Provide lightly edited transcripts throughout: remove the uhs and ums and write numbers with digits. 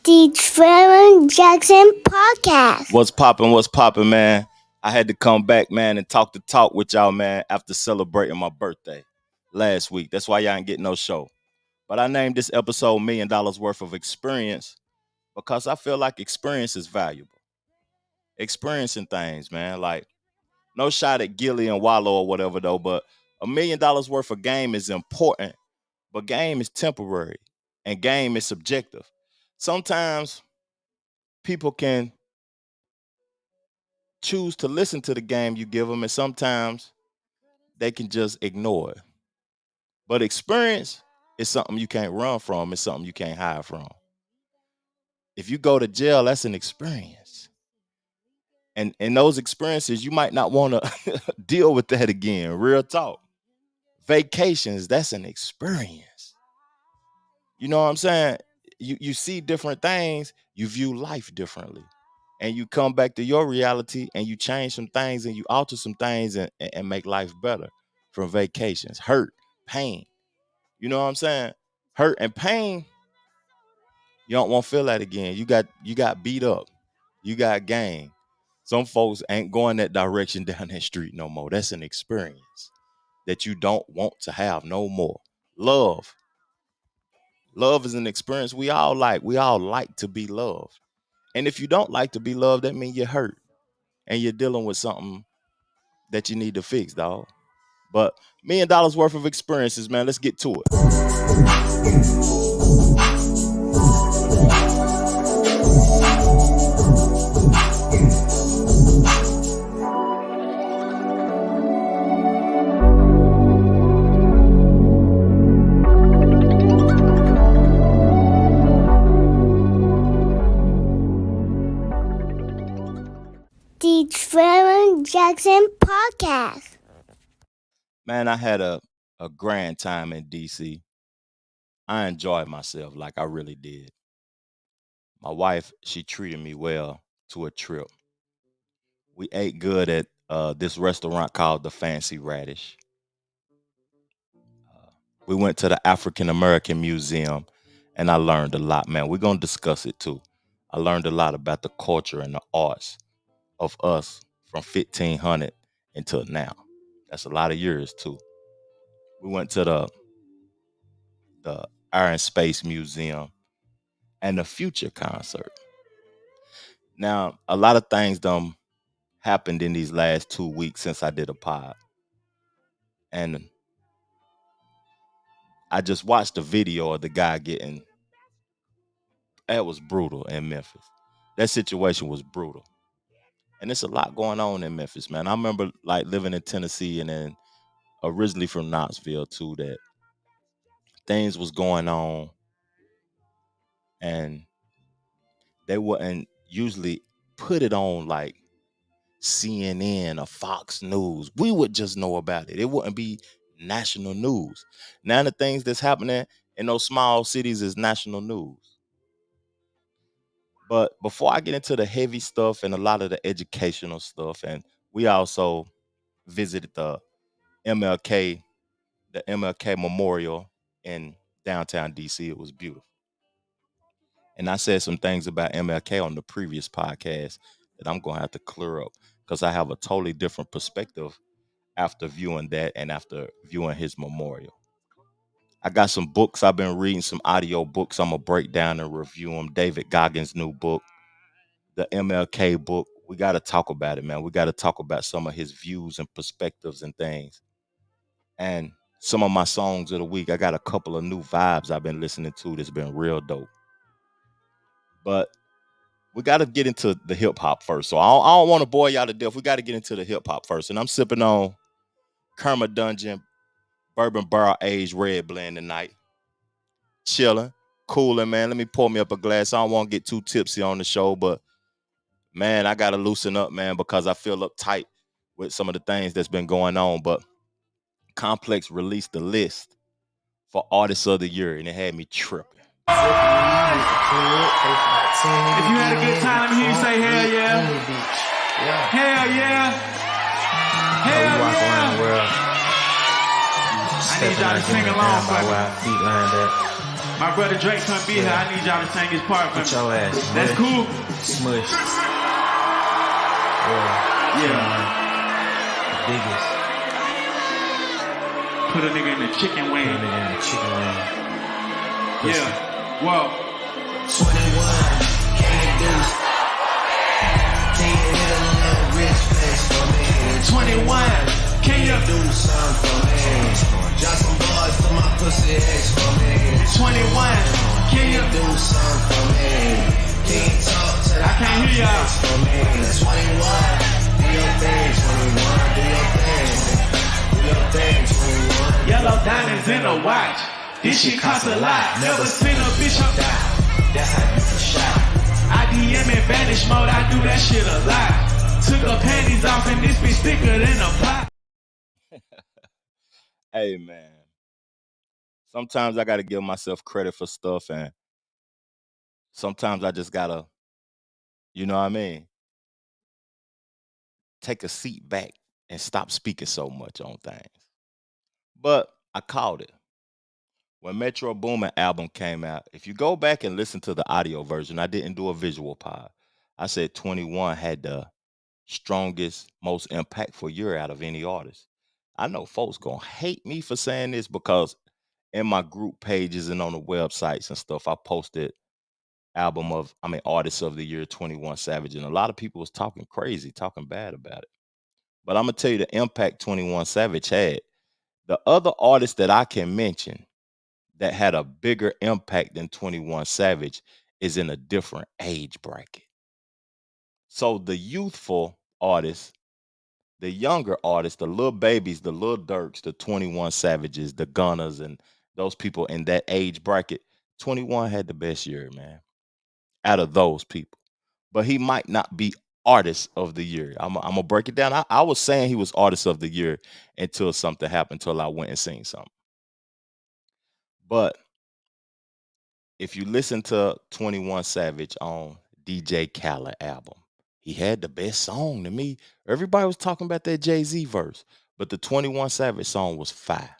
The Trevor Jackson Podcast. What's poppin', man? I had to come back, man, and talk with y'all, man, after celebrating my birthday last week. That's why y'all ain't getting no show. But I named this episode $1 Million Worth of Experience because I feel like experience is valuable. Experiencing things, man. Like, no shot at Gilly and Wallow or whatever, though, but $1 million worth of game is important, but game is temporary and game is subjective. Sometimes people can choose to listen to the game you give them, and sometimes they can just ignore it. But experience is something you can't run from. It's something you can't hide from. If you go to jail, that's an experience. And in those experiences, you might not want to deal with that again. Real talk. Vacations, that's an experience. You know what I'm saying? You see different things, you view life differently. And you come back to your reality and you change some things and you alter some things and make life better from vacations. Hurt, pain. You know what I'm saying? Hurt and pain, you don't want to feel that again. You got beat up. You got gang. Some folks ain't going that direction down that street no more. That's an experience that you don't want to have no more. Love. Love is an experience we all like. We all like to be loved. And if you don't like to be loved, that means you're hurt and you're dealing with something that you need to fix, dog. But $1 million worth of experiences, man. Let's get to it. The Trevor Jackson Podcast. Man, I had a grand time in D.C. I enjoyed myself like I really did. My wife, she treated me well to a trip. We ate good at this restaurant called the Fancy Radish. We went to the African American Museum, and I learned a lot, man. We're going to discuss it, too. I learned a lot about the culture and the arts of us from 1500 until now. That's a lot of years, too. We went to the Air and Space Museum and the Future concert. Now, a lot of things happened in these last 2 weeks since I did a pod. And I just watched a video of the guy that was brutal in Memphis. That situation was brutal. And there's a lot going on in Memphis, man. I remember like living in Tennessee and then originally from Knoxville too, that things was going on and they wouldn't usually put it on like CNN or Fox News. We would just know about it. It wouldn't be national news. Now the things that's happening in those small cities is national news. But before I get into the heavy stuff and a lot of the educational stuff, and we also visited the MLK Memorial in downtown DC. It was beautiful. And I said some things about MLK on the previous podcast that I'm going to have to clear up because I have a totally different perspective after viewing that and after viewing his memorial. I got some books I've been reading, some audio books I'm going to break down and review them. David Goggins' new book, the MLK book. We got to talk about it, man. We got to talk about some of his views and perspectives and things. And some of my songs of the week, I got a couple of new vibes I've been listening to that's been real dope. But we got to get into the hip hop first. So I don't want to bore y'all to death. We got to get into the hip hop first. And I'm sipping on Kerma Dungeon Bourbon Barrel Aged Red Blend tonight. Chilling, cooling, man. Let me pour me up a glass. I don't want to get too tipsy on the show, but man, I got to loosen up, man, because I feel uptight with some of the things that's been going on. But Complex released the list for Artist of the Year, and it had me tripping. If you had a good time here, you say hell yeah. Hell yeah. Hell yeah. I need y'all to sing along, but feet lined up. My brother Drake couldn't be here. I need y'all to sing his part for me. Get your ass. That's cool? Smush. Yeah. Biggest. Put a nigga in the chicken wing. Put a nigga in the chicken wing. Yeah. Whoa. 21, can't do. Can you hit a little rich face for me? 21, can you do something for me? Drop some bars to my pussy ex for me. 21, can you do something for me? Can you talk to I can't hear y'all. for me? 21, do your thing, 21, do your thing. Do your thing, 21. Yellow diamonds in a watch. This shit costs a lot. Never seen a bitch up. That's how you get shot. I DM in vanish mode. I do that shit a lot. Took her panties off and this bitch thicker than a pot. Hey, man. Sometimes I got to give myself credit for stuff, and sometimes I just got to, you know what I mean, take a seat back and stop speaking so much on things. But I called it. When Metro Boomin album came out, if you go back and listen to the audio version, I didn't do a visual pod. I said 21 had the strongest, most impactful year out of any artist. I know folks gonna hate me for saying this because in my group pages and on the websites and stuff, I posted artists of the year 21 Savage, and a lot of people was talking crazy, talking bad about it. But I'm gonna tell you the impact 21 Savage had. The other artists that I can mention that had a bigger impact than 21 Savage is in a different age bracket. So the youthful artists, the younger artists, the little babies, the little Dirks, the 21 Savages, the Gunners, and those people in that age bracket, 21 had the best year, man, out of those people. But he might not be artist of the year. I'm gonna break it down. I was saying he was artist of the year until something happened, until I went and seen something. But if you listen to 21 Savage on DJ Khaled album, he had the best song to me. Everybody was talking about that Jay-Z verse, but the 21 Savage song was fire.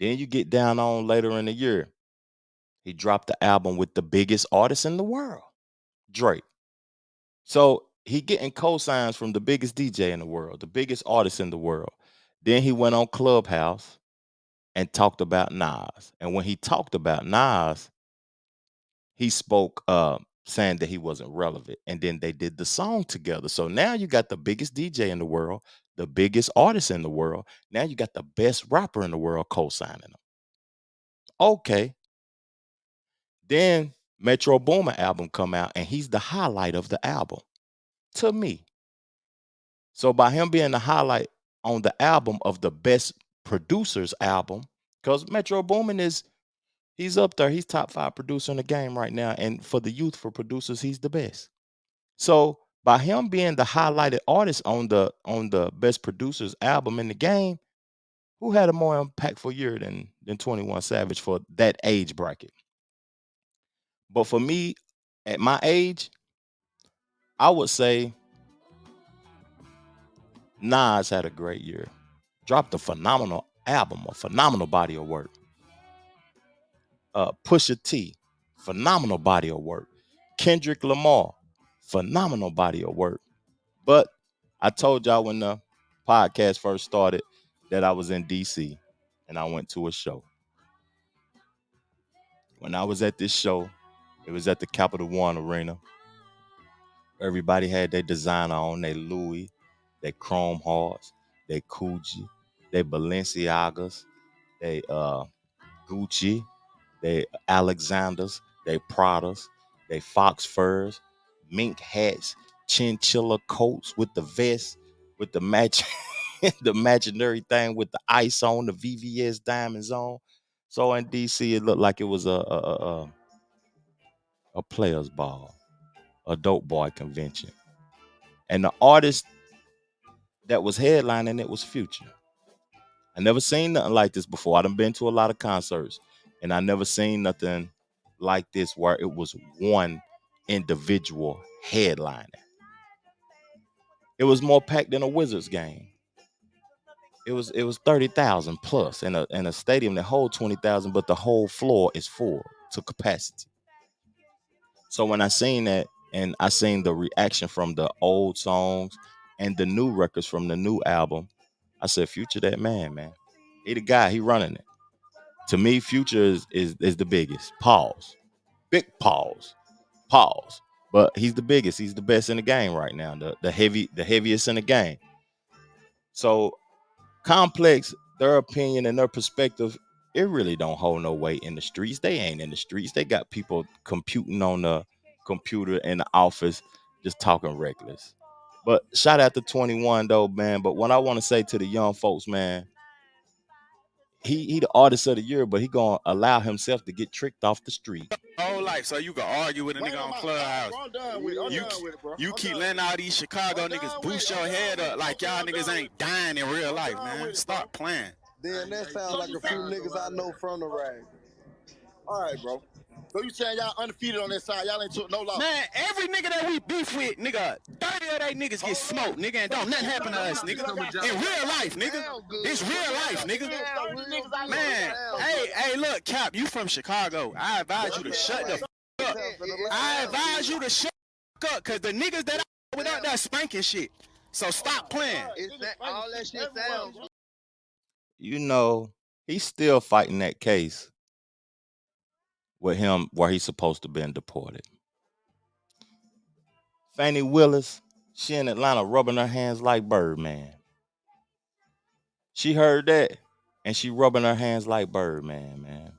Then you get down on later in the year, he dropped the album with the biggest artist in the world, Drake. So he getting cosigns from the biggest DJ in the world, the biggest artist in the world. Then he went on Clubhouse and talked about Nas. And when he talked about Nas, he spoke saying that he wasn't relevant. And then they did the song together. So now you got the biggest DJ in the world, the biggest artist in the world. Now you got the best rapper in the world co-signing him. Okay. Then Metro Boomin album come out, and he's the highlight of the album to me. So by him being the highlight on the album of the best producers album, because Metro Boomin he's up there. He's top 5 producer in the game right now. And for the youthful producers, he's the best. So by him being the highlighted artist on the best producers album in the game, who had a more impactful year than 21 Savage for that age bracket? But for me, at my age, I would say Nas had a great year. Dropped a phenomenal album, a phenomenal body of work. Pusha T, phenomenal body of work. Kendrick Lamar, phenomenal body of work. But I told y'all when the podcast first started that I was in DC and I went to a show. When I was at this show, it was at the Capital One Arena. Everybody had their designer on, their Louis, their Chrome Hearts, their Coogee, their Balenciagas, their Gucci, they Alexanders, they Pradas, they Fox furs, mink hats, chinchilla coats with the vest, with the match, the imaginary thing with the ice on, the VVS diamonds on. So in DC, it looked like it was a players' ball, a dope boy convention, and the artist that was headlining it was Future. I never seen nothing like this before. I done been to a lot of concerts, and I never seen nothing like this where it was one individual headliner. It was more packed than a Wizards game. it was 30,000 plus in a stadium that hold 20,000, but the whole floor is full to capacity. So when I seen that and I seen the reaction from the old songs and the new records from the new album, I said, Future that man. He the guy, he running it. To me, Future is the biggest. Pause. Big pause. Pause. But he's the biggest. He's the best in the game right now. The heaviest in the game. So Complex, their opinion and their perspective, it really don't hold no weight in the streets. They ain't in the streets. They got people computing on the computer in the office, just talking reckless. But shout out to 21 though, man. But what I want to say to the young folks, man, he the artist of the year, but he gonna allow himself to get tricked off the street. Whole life, so you can argue with a nigga on Clubhouse. You keep letting all these Chicago niggas boost your head up like y'all niggas ain't dying in real life, man. Stop playing. Then that sounds like a few niggas I know from the rag. All right, bro. So you saying y'all undefeated on that side? Y'all ain't took no loss. Man, every nigga that we beef with, nigga, 30 of they niggas get smoked, nigga, and don't nothing happen to us, nigga. In real life, nigga. It's real life, nigga. Man, hey, look, Cap, you from Chicago. I advise you to shut the fuck up. I advise you to shut the fuck up, because the niggas that I without that spanking shit. So stop playing. All that shit sounds. You know, he's still fighting that case with him where he's supposed to been deported. Fannie Willis, she in Atlanta rubbing her hands like Birdman. She heard that and she rubbing her hands like Birdman, man.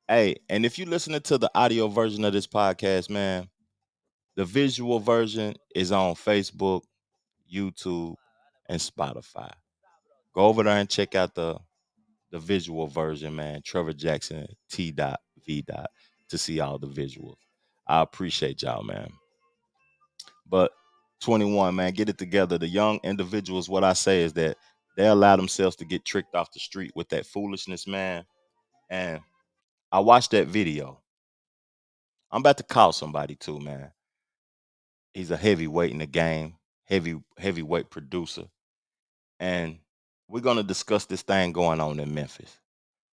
Hey, and if you listening to the audio version of this podcast, man, the visual version is on Facebook, YouTube, and Spotify. Go over there and check out the visual version, man. Trevor Jackson T.V. to see all the visuals. I appreciate y'all, man. But 21, man, get it together. The young individuals, what I say is that they allow themselves to get tricked off the street with that foolishness, man. And I watched that video. I'm about to call somebody too, man. He's a heavyweight in the game, heavyweight producer. And we're gonna discuss this thing going on in Memphis.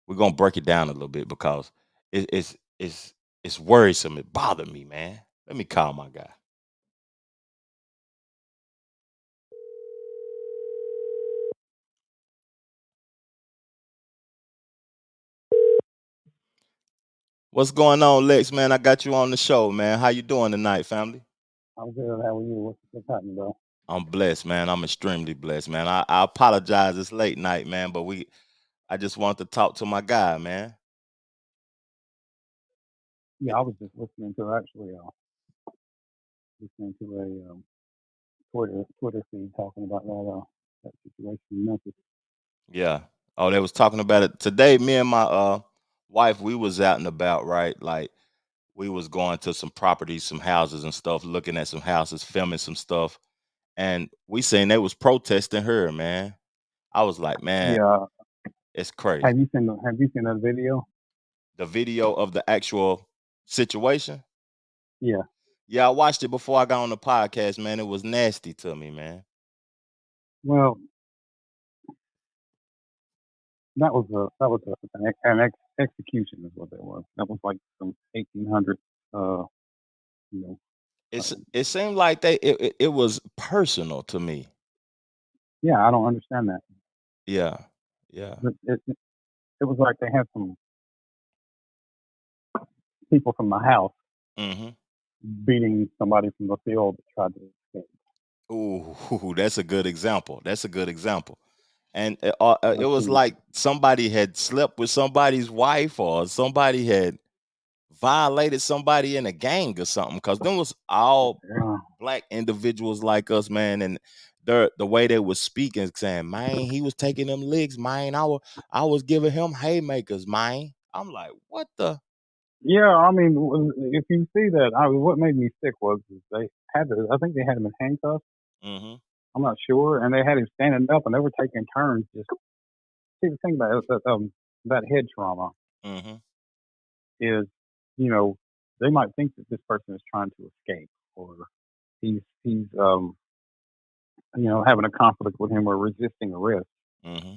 We're gonna break it down a little bit because it's worrisome. It bothered me, man. Let me call my guy. What's going on, Lex, man? I got you on the show, man. How you doing tonight, family? I'm good. How are you? What's happening, bro? I'm blessed, man. I'm extremely blessed, man. I apologize. It's late night, man, but I just wanted to talk to my guy, man. Yeah, I was just listening to a Twitter feed talking about that situation in Memphis. Yeah. Oh, they was talking about it today. Me and my wife, we was out and about, right? Like we was going to some properties, some houses and stuff, looking at some houses, filming some stuff, and we seen they was protesting her, man. I was like, man, Yeah, it's crazy. have you seen that video? The video of the actual situation. Yeah. Yeah, I watched it before I got on the podcast, man. It was nasty to me, man. Well, that was an execution is what that was. That was like some 1800. You know. It seemed like it was personal to me. Yeah, I don't understand that. Yeah, yeah. It was like they had some people from the house Mm-hmm. beating somebody from the field that tried to escape. Ooh, that's a good example. That's a good example. And it was like somebody had slept with somebody's wife or somebody had violated somebody in a gang or something. Because them was all black individuals like us, man. And the way they was speaking, saying, man, he was taking them licks, man. I was giving him haymakers, man. I'm like, what the? Yeah, I mean, if you see that, what made me sick was they I think they had him in handcuffs. Mm-hmm. I'm not sure, and they had him standing up, and they were taking turns. Just see the thing about that head trauma Mm-hmm. is, they might think that this person is trying to escape, or he's having a conflict with him or resisting arrest. Mm-hmm.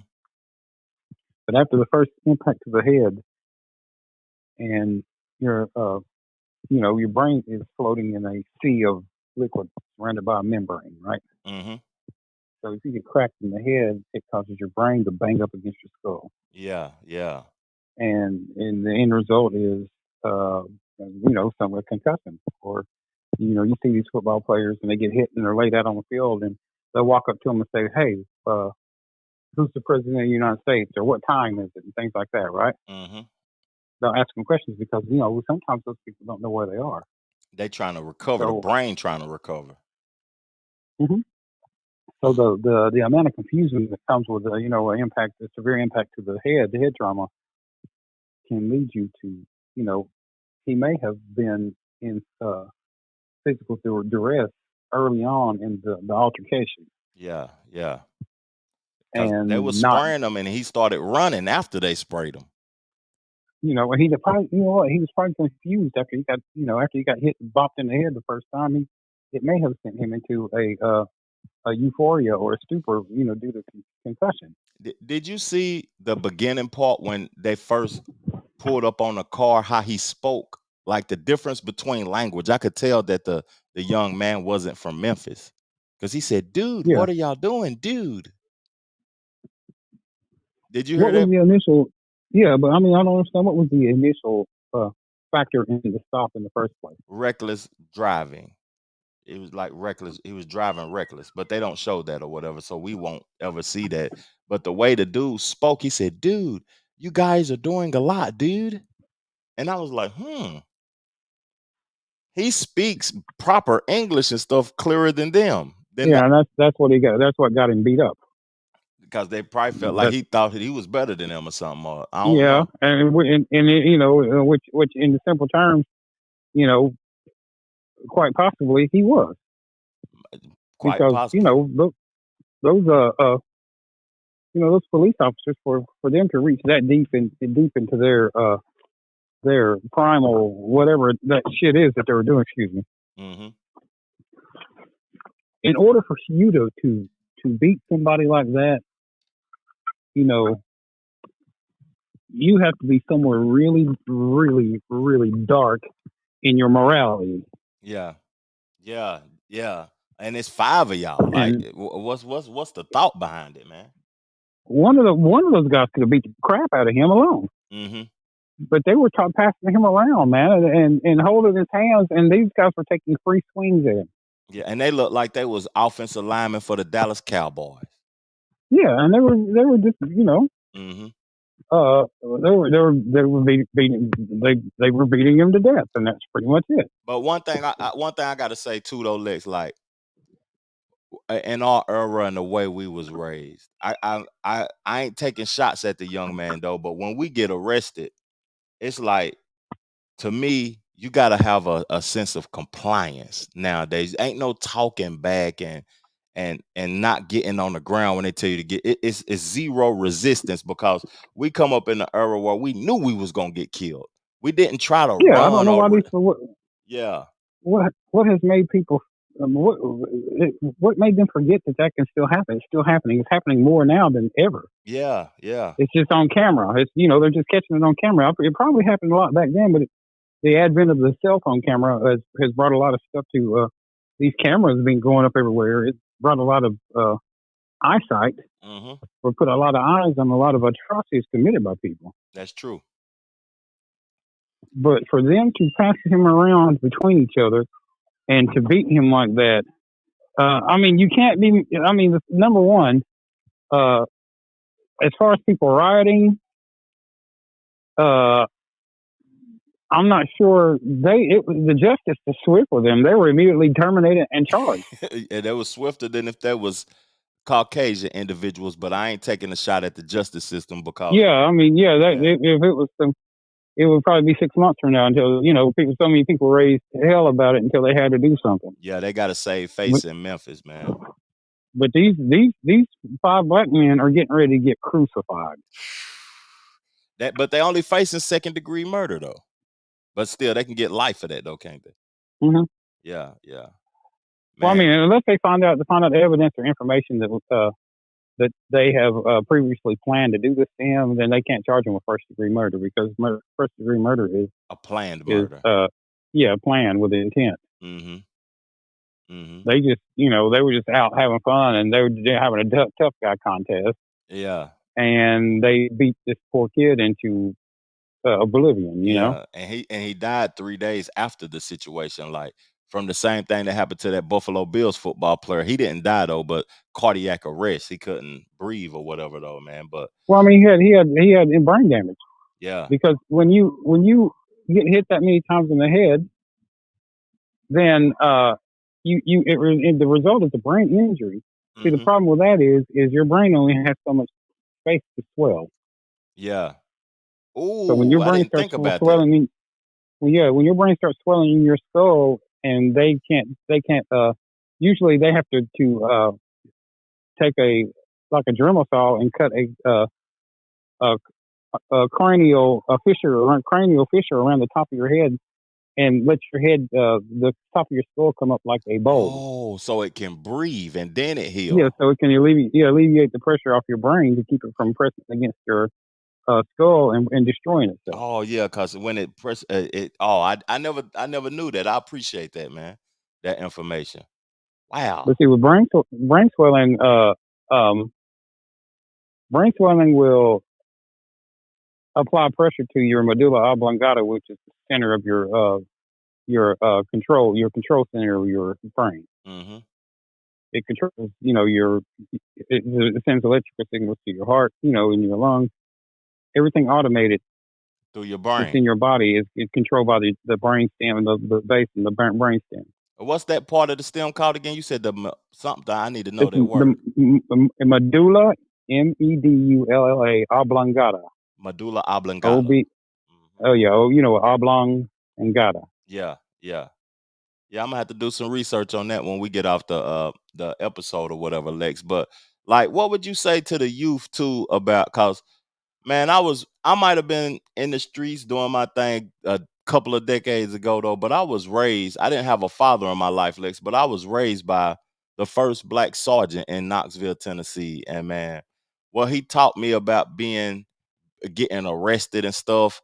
But after the first impact to the head, and your your brain is floating in a sea of liquid surrounded by a membrane, right? Mm-hmm. So if you get cracked in the head, it causes your brain to bang up against your skull, Yeah, yeah. and the end result is some with concussion. Or you see these football players and they get hit and they're laid out on the field, and they'll walk up to them and say, "Hey, who's the president of the United States?" or "What time is it?" and things like that, right? Mm-hmm. They'll ask them questions because sometimes those people don't know where they are. They trying to recover, the So, brain trying to recover. mhm. So the amount of confusion that comes with an impact, a severe impact to the head trauma, can lead you to, he may have been in physical duress early on in the altercation, Yeah, yeah. Because they was and not, spraying him and he started running after they sprayed him. and he probably, he was probably confused after he got hit, bopped in the head the first time. It may have sent him into a euphoria or a stupor, due to concussion. Did you see the beginning part when they first pulled up on the car, how he spoke, like the difference between language? I could tell that the young man wasn't from Memphis, because he said, "Dude, Yeah. what are y'all doing, dude?" Did you hear What was that? the initial? Yeah, but I mean, I don't understand what was the initial factor in the stop in the first place. Reckless driving. It was like reckless. He was driving reckless, but they don't show that or whatever, so we won't ever see that. But the way the dude spoke, he said, "Dude, you guys are doing a lot, dude." And I was like, he speaks proper English and stuff clearer than them. Yeah, and that's what he got. That's what got him beat up. Because they probably felt like That he thought that he was better than them or something. Or I don't yeah, know. which in the simple terms, quite possibly he was, Quite because possibly. those those police officers, for them to reach that deep into their primal whatever that shit is that they were doing. Excuse me. Mm-hmm. In order for you to beat somebody like that, you have to be somewhere really, really, really dark in your morality. Yeah, yeah, yeah. And it's 5 of y'all. Like, And what's the thought behind it, man? one of those guys could have beat the crap out of him alone. Mm-hmm. But they were passing him around, man, and holding his hands, and these guys were taking free swings at him. Yeah, and they looked like they was offensive linemen for the Dallas Cowboys. Yeah, and they were just Mm-hmm. they were beating they were beating him to death, and that's pretty much it. But one thing I got to say too, though, Lex, like, in our era and the way we was raised, I ain't taking shots at the young man though. But when we get arrested, it's like, to me, you got to have a sense of compliance nowadays. Ain't no talking back and not getting on the ground when they tell you to get. It's zero resistance, because we come up in the era where we knew we was gonna get killed. We didn't try to Yeah, I don't run know or why yeah. what has made people what made them forget that can still happen? It's still happening. It's happening more now than ever. Yeah, yeah. It's just on camera. It's they're just catching it on camera. It probably happened a lot back then, but the advent of the cell phone camera has brought a lot of stuff to these cameras been going up everywhere. It's brought a lot of eyesight, Mm-hmm. or put a lot of eyes on a lot of atrocities committed by people. That's true. But for them to pass him around between each other and to beat him like that, I mean, you can't be. I mean, number one, as far as people rioting, I'm not sure the justice was swift with them. They were immediately terminated and charged. And they was swifter than if there was Caucasian individuals. But I ain't taking a shot at the justice system, because Yeah, I mean, yeah, yeah, if it was it would probably be 6 months from now until so many people raised hell about it until they had to do something. yeah, they got to save face in Memphis, man. But these 5 black men are getting ready to get crucified. But they only facing 2nd-degree murder though. But still, they can get life for that though, can't they? Mm-hmm. Yeah, yeah. Well, I Man, mean, unless they find out evidence or information that they have previously planned to do this to him, then they can't charge him with first degree murder because first degree murder a planned is murder. planned with intent. Mm-hmm. Mm-hmm. They just they were just out having fun and they were having a tough guy contest Yeah. and they beat this poor kid into oblivion. Yeah. And he died 3 days after the situation, like from the same thing that happened to that Buffalo Bills football player. He didn't die though, but cardiac arrest. He couldn't breathe or whatever though, man. But Well, I mean, he had brain damage yeah. because when you get hit that many times in the head, then the result is a brain injury. See, the Mm-hmm. problem with that is your brain only has so much space to swell. Yeah. So when Ooh, your I brain didn't starts think about that. swelling, when your brain starts swelling in your skull, and they can't. Usually, they have to take a Dremel saw and cut a cranial fissure around the top of your head, and let your head, the top of your skull, come up like a bulb. Oh, so it can breathe and then it Yeah, heal. so it can alleviate the pressure off your brain to keep it from pressing against your skull and destroying itself. Oh yeah, because when it press it. Oh, I never knew that. I appreciate that, man. That information. Wow. But see, with um, brain swelling will apply pressure to your medulla oblongata, which is the center of your control center of your brain. Mm-hmm. It controls, it sends electrical signals to your heart, in your lungs. Everything automated Through your that's brain. in your body is controlled by the brain stem and the base and the brain stem. What's that part of the stem called again? You said something. I need to know It's that word. medulla, medulla oblongata. Medulla oblongata. OB. Hmm. Oh yeah. Oh, oblong and gata. Yeah, yeah, yeah. I'm gonna have to do some research on that when we get off the episode or whatever, Lex. But like, what would you say to the youth too about? Cause man, I might have been in the streets doing my thing a couple of decades ago though, but I was raised. I didn't have a father in my life, Lex, but I was raised by the first black sergeant in Knoxville, Tennessee, and man, what he taught me about getting arrested and stuff,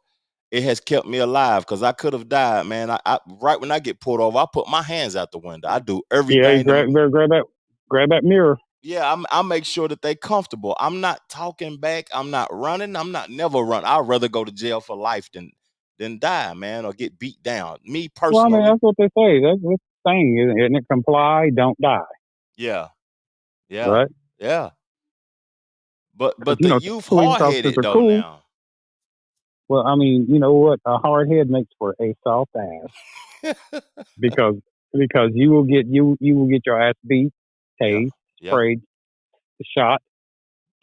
it has kept me alive because I could have died, man. I right when I get pulled over, I put my hands out the window. I do Yeah, you everything better grab that mirror. yeah, I make sure that they comfortable. I'm not talking back. I'm not running. I'm not never run. I'd rather go to jail for life than die, man, or get beat down. Me Well, I mean, personally, that's what they say. That's the thing, isn't it? Comply, don't die, yeah, yeah, right? yeah. Because But the some youth police hard officers headed are though cool. now. Well, I mean, you know what? A hard head makes for a soft ass because you will get your ass beat, Yeah, tased, yeah, sprayed, shot,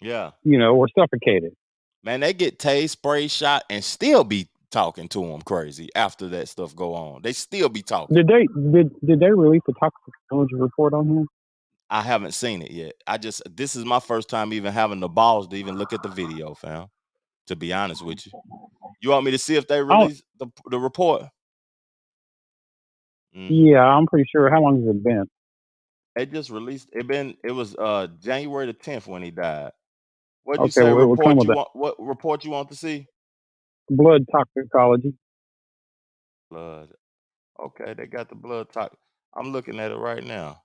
yeah. or suffocated. Man, they get tased, spray shot, and still be talking to them crazy after that stuff go on. They still be talking. Did they release a toxicology report on him? I haven't seen it yet. This is my first time even having the balls to even look at the video, fam. To be honest with you. You want me to see if they I don't, release the report? Hmm. yeah, I'm pretty sure. How long has it been? They just released it was January the 10th when he died. What'd you Okay, say well, it will come report with you that want what report you want to see? blood toxicology. Blood. Okay, they got the blood type. I'm looking at it right now.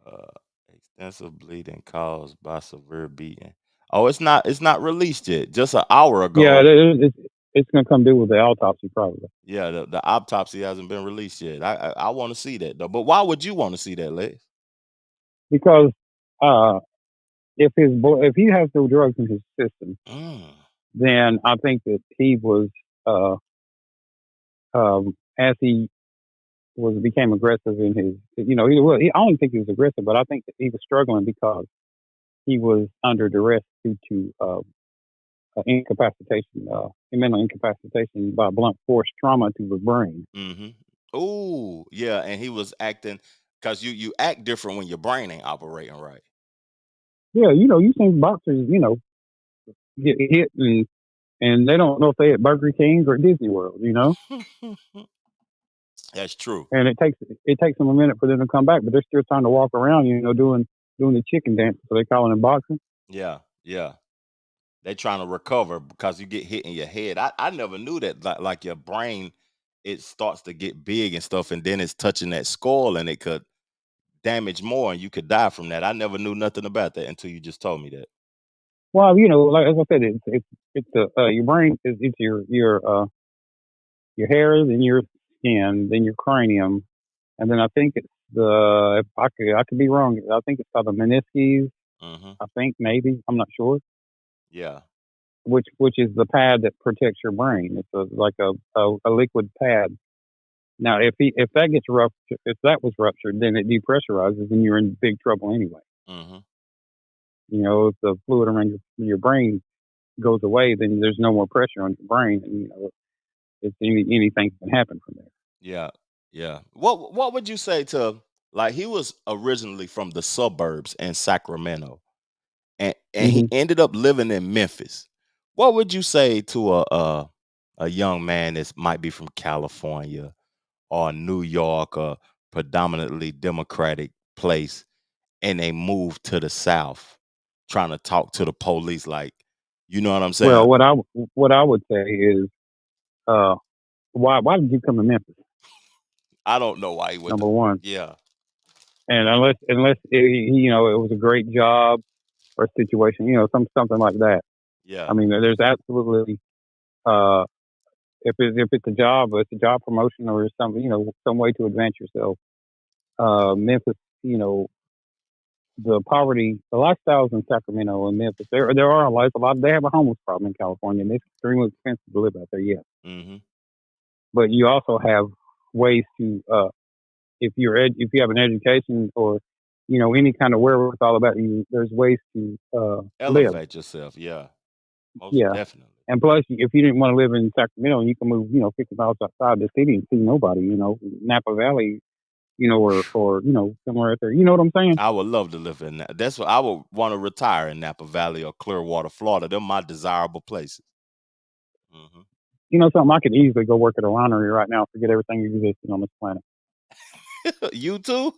Uh extensive bleeding caused by severe beating. Oh, it's not released yet. Just an hour Yeah, ago. it's gonna come due with the autopsy probably Yeah, the autopsy hasn't been released yet. I want to see that though. But why would you want to see that, Lex? because uh, if he has no drugs in his system, Mm, then I think that he was uh, as he became aggressive in his I don't think he was aggressive, but I think that he was struggling because he was under duress due to incapacitation, mental incapacitation by blunt force trauma to the brain. mm-hmm. Ooh, yeah, and he was acting because you act different when your brain ain't operating right. Yeah, you think boxers, get hit and they don't know if they at Burger King or Disney World. That's true. and it takes them a minute for them to come back, but they're still trying to walk around, doing the chicken dance, so they call it in boxing. Yeah, yeah. They trying to recover because you get hit in your head. I never knew that. Like your brain, it starts to get big and stuff, and then it's touching that skull, and it could damage more, and you could die from that. I never knew nothing about that until you just told me that. Well, like as I said, it's your brain is it's your hairs and your skin, then your cranium, and then I think it's the if I could be wrong. I think it's called the menisces. Hmm. I think maybe I'm not sure. Yeah. Which is the pad that protects your brain. It's like a liquid pad. Now, if that gets if that was ruptured, then it depressurizes, and you're in big trouble anyway. Hmm. If the fluid around your brain goes away, then there's no more pressure on your brain, and it's anything can happen from there. Yeah. Yeah. What would you say to, like, he was originally from the suburbs in Sacramento, and he Hmm. ended up living in Memphis. What would you say to a young man that might be from California or New York, or predominantly Democratic place, and they move to the South, trying to talk to the police, like, you know what I'm saying? Well, what I would say is, uh, why did you come to Memphis? I don't know why he went to. Number one, Yeah, and unless it was a great job or situation, something like that. yeah, I mean, there's absolutely uh, if it's a job, or it's a job promotion, or something, some way to advance yourself. Memphis, the poverty, the lifestyles in Sacramento and Memphis, there are a lot. They have a homeless problem in California, and it's extremely expensive to live out there. Yes, mm-hmm, but you also have ways to, if you have an education, or any kind of wherewithal about you, there's ways to live. elevate yourself. Yeah, most Yeah. definitely. And plus, if you didn't want to live in Sacramento, you can move, 50 miles outside the city and see nobody, Napa Valley, or somewhere out there. You know what I'm saying? I would love to live in that. That's what I would want to retire in, Napa Valley or Clearwater, Florida. They're my desirable places. Hmm. Something, I could easily go work at a winery right now, forget everything existing on this planet, You too?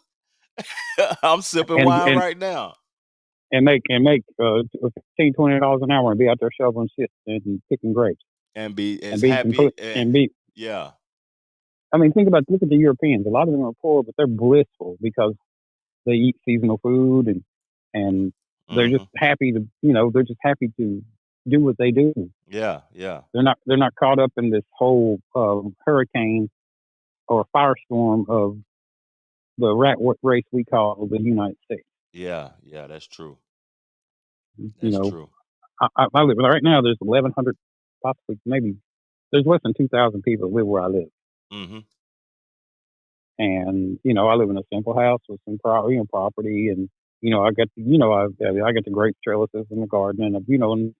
I'm sipping and wine and right now. make $15-20 an hour and be out there shoveling shit and picking grapes And be and as be happy. and be. Yeah. I mean, look at the Europeans. A lot of them are poor, but they're blissful because they eat seasonal food, and they're Hmm. just happy to do what they do. Yeah. Yeah. They're not caught up in this whole hurricane or firestorm of the rat race we call the United States. Yeah. Yeah. That's true. You That's know, true. I live right now. There's 1,100, possibly maybe there's less than 2,000 people that live where I live, Hmm. and I live in a simple house with some property, and I got I got the grape trellises in the garden, and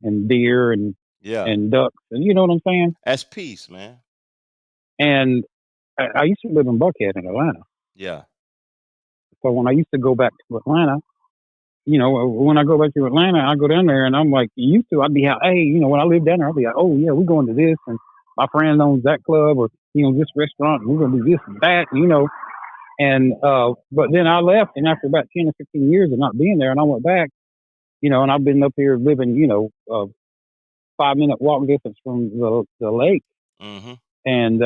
and deer Yeah. and ducks, and you know what I'm saying. That's peace, man. And I used to live in Buckhead in Atlanta, Yeah. so when I used to go back to Atlanta, when I go back to Atlanta, I go down there and I'm like, used to, I'd be out, hey, when I lived down there, I'd be like, oh yeah, we're going to this, and my friend owns that club, or, this restaurant, and we're going to do this and that, and, but then I left, and after about 10 or 15 years of not being there, and I went back, and I've been up here living, 5-minute walk distance from the lake, Hmm. and,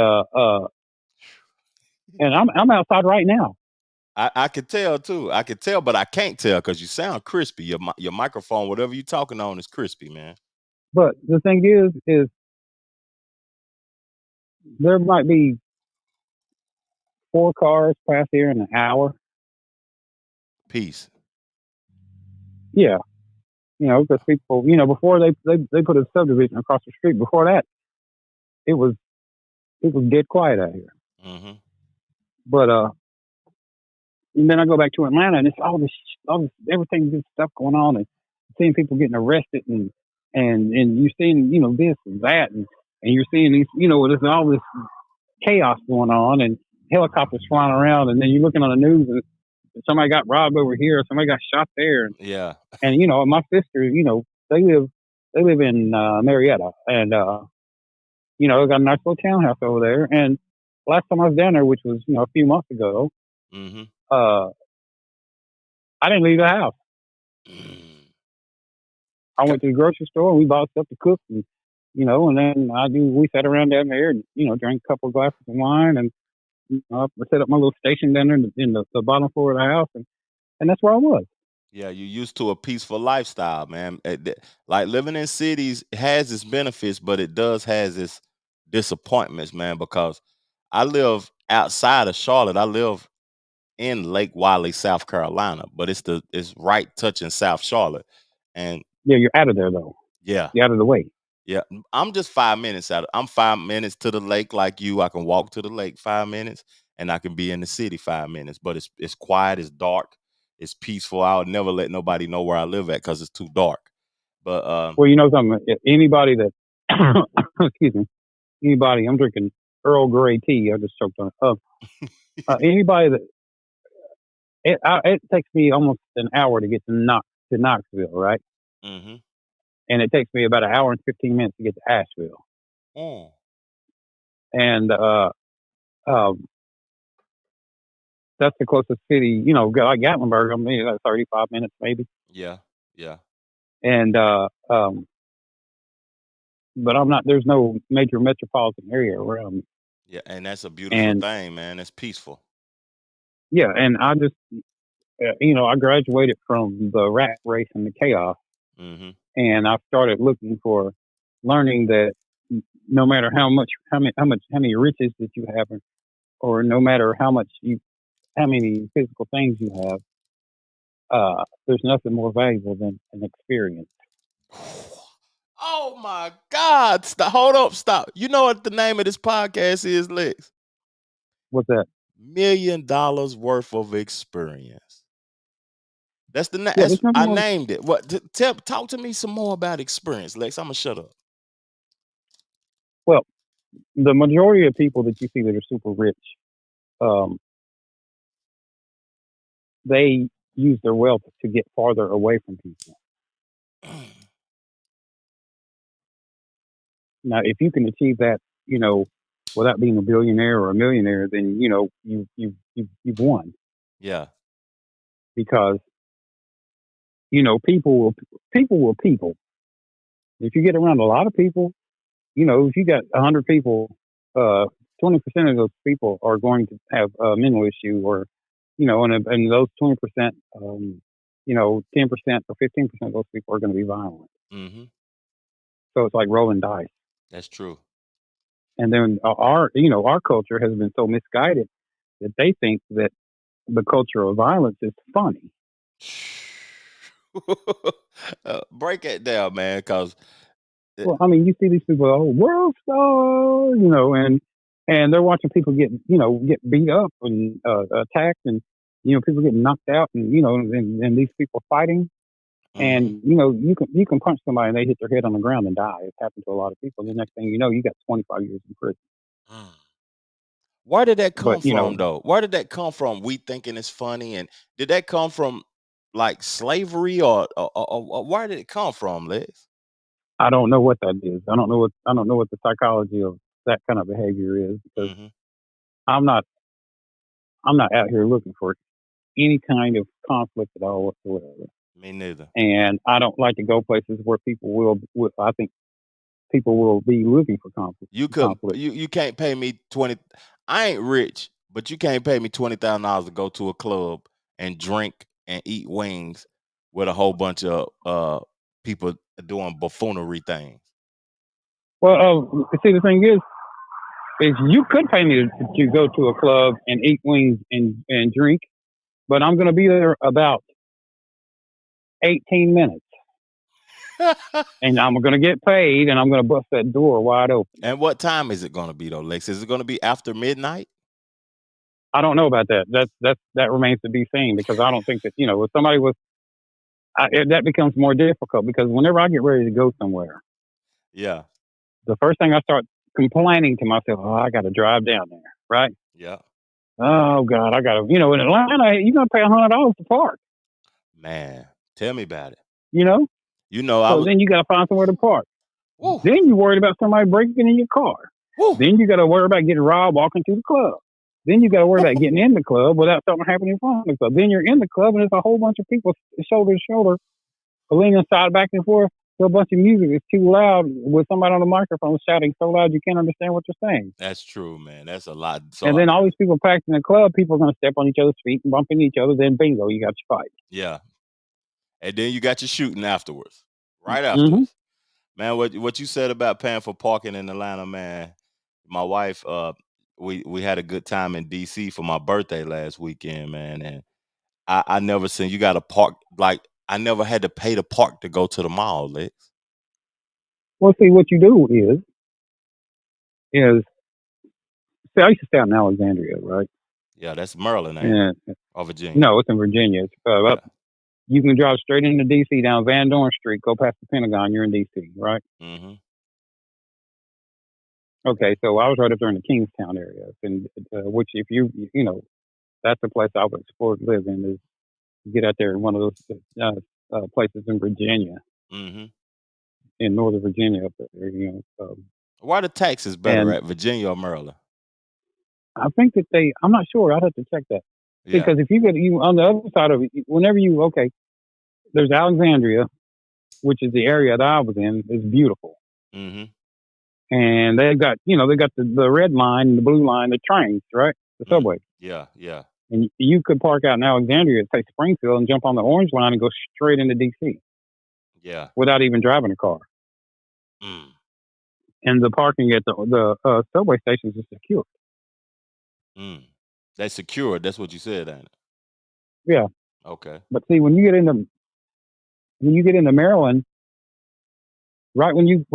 and I'm outside right now. I could tell too. I could tell, but I can't tell because you sound crispy. Your microphone, whatever you're talking on, is crispy, man. But the thing is there might be 4 cars pass here in an hour. Peace. Yeah, because people, before they put a subdivision across the street. Before that, it was dead quiet out here. Hmm. But and then I go back to Atlanta, and it's all this everything, this stuff going on, and seeing people getting arrested, and you're seeing this and that, and you're seeing these, there's all this chaos going on, and helicopters flying around, and then you're looking on the news, and somebody got robbed over here, somebody got shot there, Yeah. and my sister, they live in Marietta, and they got a nice little townhouse over there, and last time I was down there, which was a few months ago, Mm-hmm. I didn't leave the house. I went to the grocery store and we bought stuff to cook, and and then we sat around down there and drank a couple of glasses of wine, and I set up my little station down there in the bottom floor of the house, and that's where I was. Yeah, you used to a peaceful lifestyle, man. Like living in cities has its benefits, but it does has its disappointments, man. Because I live outside of Charlotte. I live in Lake Wiley, South Carolina, but it's right touching South Charlotte, and Yeah, you're out of there though. yeah, You're out of the way. yeah. I'm just 5 minutes out. I'm 5 minutes to the lake, like you. I can walk to the lake 5 minutes, and I can be in the city 5 minutes. But it's quiet, it's dark, it's peaceful. I would never let nobody know where I live at because it's too dark. But Well, something. Anybody that excuse me, anybody. I'm drinking Earl Grey tea. I just choked on it. Anybody that it takes me almost an hour to get to Knoxville, right? mm-hmm. And it takes me about an hour and 15 minutes to get to Asheville. And um, that's the closest city, like Gatlinburg. I mean, that's 35 minutes maybe. Yeah, yeah. And but I'm not. There's no major metropolitan area around me. Yeah, and that's a beautiful And thing, man. It's peaceful. yeah, and I just I graduated from the rat race and the chaos, Mm-hmm. and I started looking for learning that no matter how many riches that you have, or no matter how many physical things you have, there's nothing more valuable than an experience. Oh my God! Stop. Hold up! Stop. You know what the name of this podcast is, Lex? What's that? $1 million worth of experience. That's the Yeah, there's nothing I more. named it. Talk to me some more about experience, Lex. I'm gonna shut up. Well, the majority of people that you see that are super rich, um, they use their wealth to get farther away from people. Now, if you can achieve that, without being a billionaire or a millionaire, then you've won, Yeah, because people will people. If you get around a lot of people, if you got 100 people, 20% of those people are going to have a mental issue, or and those 20%, 10% or 15% of those people are going to be violent. mm-hmm. So it's like rolling dice. That's true. And then our culture has been so misguided that they think that the culture of violence is funny. Break it down, man, because Well, I mean, you see these people, world star, and they're watching people get beat up and attacked, and people getting knocked out, and and these people fighting, and you can punch somebody and they hit their head on the ground and die. It's happened to a lot of people. The next thing you know, you got 25 years in prison. Where did that come But from, though? Where did that come from? We thinking it's funny, and did that come from like slavery, or where did it come from, Lex? I don't know what that is. I don't know what the psychology of that kind of behavior is, because Mm-hmm. I'm not out here looking for any kind of conflict at all whatsoever. Me neither. And I don't like to go places where people will I think people will be looking for conflict. You can't pay me 20. I ain't rich, but you can't pay me $20,000 to go to a club and drink and eat wings with a whole bunch of people doing buffoonery things. Well, see, the thing is you could pay me to go to a club and eat wings and drink, but I'm going to be there about 18 minutes. And I'm going to get paid, and I'm going to bust that door wide open. And what time is it going to be, though, Lex? Is it going to be after midnight? I don't know about that. That remains to be seen, because I don't think that, if somebody was, that becomes more difficult, because whenever I get ready to go somewhere, Yeah. the first thing I start complaining to myself, I got to drive down there, right? Yeah. Oh God, I got to, in Atlanta, you're going to pay $100 to park. Man, tell me about it. So then you got to find somewhere to park. Woo. Then you're worried about somebody breaking in your car. Woo. Then you got to worry about getting robbed walking to the club. Then you got to worry about getting in the club without something happening from the club. Then you're in the club and there's a whole bunch of people shoulder to shoulder, leaning side back and forth. So a bunch of music is too loud with somebody on the microphone shouting so loud you can't understand what they're saying. That's true, man. That's a lot. So And then all these people packed in the club, people are going to step on each other's feet and bump into each other. Then bingo, you got your fight. yeah. And then you got your shooting afterwards. Right Mm-hmm. afterwards. Man, what you said about paying for parking in Atlanta, man. My wife, we had a good time in DC for my birthday last weekend, man. And I never seen you gotta park, like I never had to pay to park to go to the mall, Lex. Well, see, what you do is see, I used to stay out in Alexandria, right? Yeah, that's Maryland, ain't it? And Or Virginia. no, it's in Virginia. It's Yeah. you can drive straight into DC down Van Dorn Street, go past the Pentagon, you're in DC, right? Mm-hmm. Okay, so I was right up there in the Kingstown area, and which if you that's the place I would explore to live in is get out there in one of those places in Virginia, Mm-hmm. in Northern Virginia up there, Why the taxes better and at Virginia or Maryland? I think that I'm not sure. I'd have to check that Yeah. because if you get you on the other side of it, whenever there's Alexandria, which is the area that I was in, is beautiful. Mm-hmm. And they got the red line and the blue line, the trains, right? The subway. Yeah, yeah. And you could park out in Alexandria, say Springfield, and jump on the orange line and go straight into DC. Yeah. Without even driving a car. Mm. And the parking at the subway stations is secure. Mm. That's secured. That's what you said, ain't it? Yeah. Okay. But see, when you get into Maryland, right when you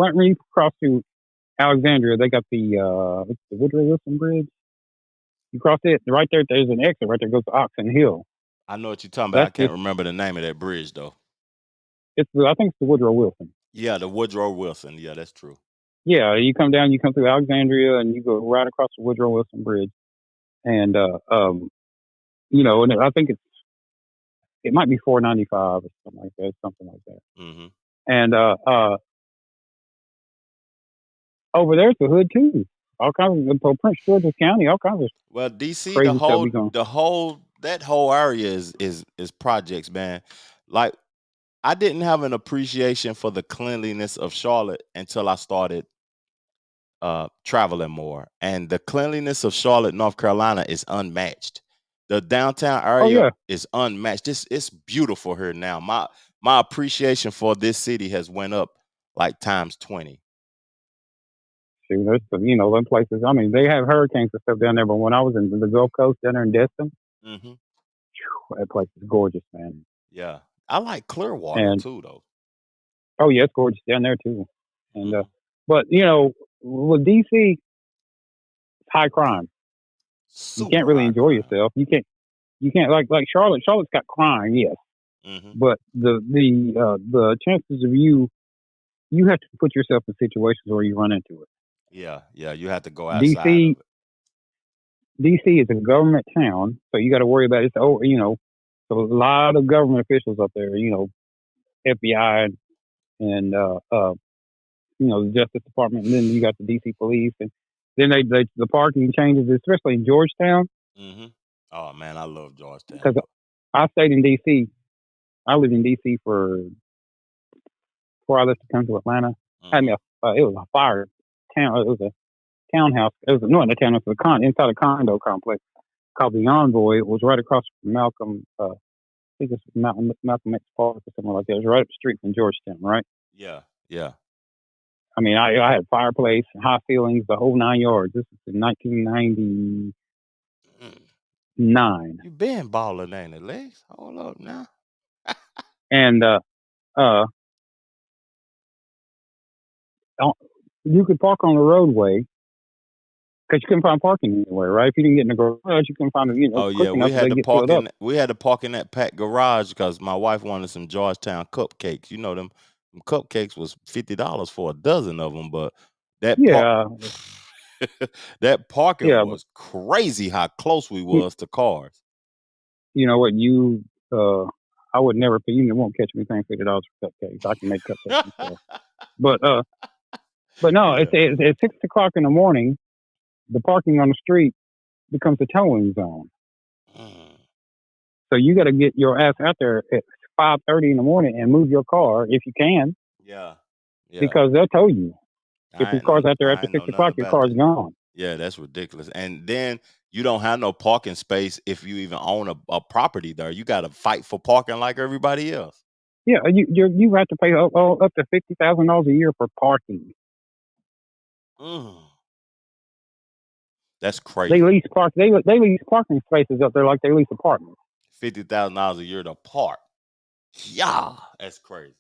cross to Alexandria, they got the Woodrow Wilson Bridge. You cross it right there. There's an exit right there. Goes to Oxon Hill. I know what you're talking about. I can't remember the name of that bridge though. I think it's the Woodrow Wilson. Yeah, the Woodrow Wilson. Yeah, that's true. Yeah, you come through Alexandria and you go right across the Woodrow Wilson Bridge, and and I think it might be 495 or something like that. Mm-hmm. And over there's the hood too. All kinds of Prince George's County, all kinds of Well, DC, crazy stuff be going. that whole area is projects, man. Like I didn't have an appreciation for the cleanliness of Charlotte until I started traveling more. And the cleanliness of Charlotte, North Carolina is unmatched. The downtown area is unmatched. It's beautiful here now. My appreciation for this city has went up like times 20. See, there's them places. I mean, they have hurricanes and stuff down there, but when I was in the Gulf Coast down there in Destin, that place is gorgeous, man. Yeah, I like Clearwater too, though. Oh yeah, it's gorgeous down there too. And but with DC, it's high crime. You can't really enjoy yourself. You can't like Charlotte. Charlotte's got crime, yes, but the chances of you have to put yourself in situations where you run into it. Yeah, you have to go outside of it. DC is a government town, so you got to worry about it. So a lot of government officials up there. FBI and the Justice Department, and then you got the DC Police, and then the parking changes, especially in Georgetown. Mm-hmm. Oh man, I love Georgetown. Because I stayed in DC. I lived in DC before I left to come to Atlanta. It was a fire town. It was a townhouse. It was not a townhouse. It was inside a condo complex called the Envoy. It was right across from Malcolm. I think it's Malcolm X Park or something like that. It was right up the street from Georgetown, right? Yeah. I mean, I had fireplace, high ceilings, the whole 9 yards. This is in 1999. You been balling, ain't it, Lex? Hold up now. And you could park on the roadway because you couldn't find parking anywhere, right? If you didn't get in the garage, you couldn't find it. Oh yeah, we had to park in that packed garage because my wife wanted some Georgetown cupcakes. You know them cupcakes was $50 for a dozen of them, but that that parking was crazy. How close we was to cars. You know what? I would never pay. You won't catch me paying $50 for cupcakes. I can make cupcakes myself. But But no, Yeah. it's at 6 o'clock in the morning. The parking on the street becomes a towing zone. Mm. So you got to get your ass out there at 5:30 in the morning and move your car if you can, Yeah. Yeah. because they'll tow you. If your car's out there I after ain't know six nothing o'clock, your about car's that. gone. Yeah, that's ridiculous. And then you don't have no parking space if you even own a property there. You got to fight for parking like everybody else. Yeah, you have to pay up to $50,000 a year for parking. Mm. That's They crazy. lease lease parking spaces up there like they lease apartments. $50,000 a year to park. Yeah, that's crazy.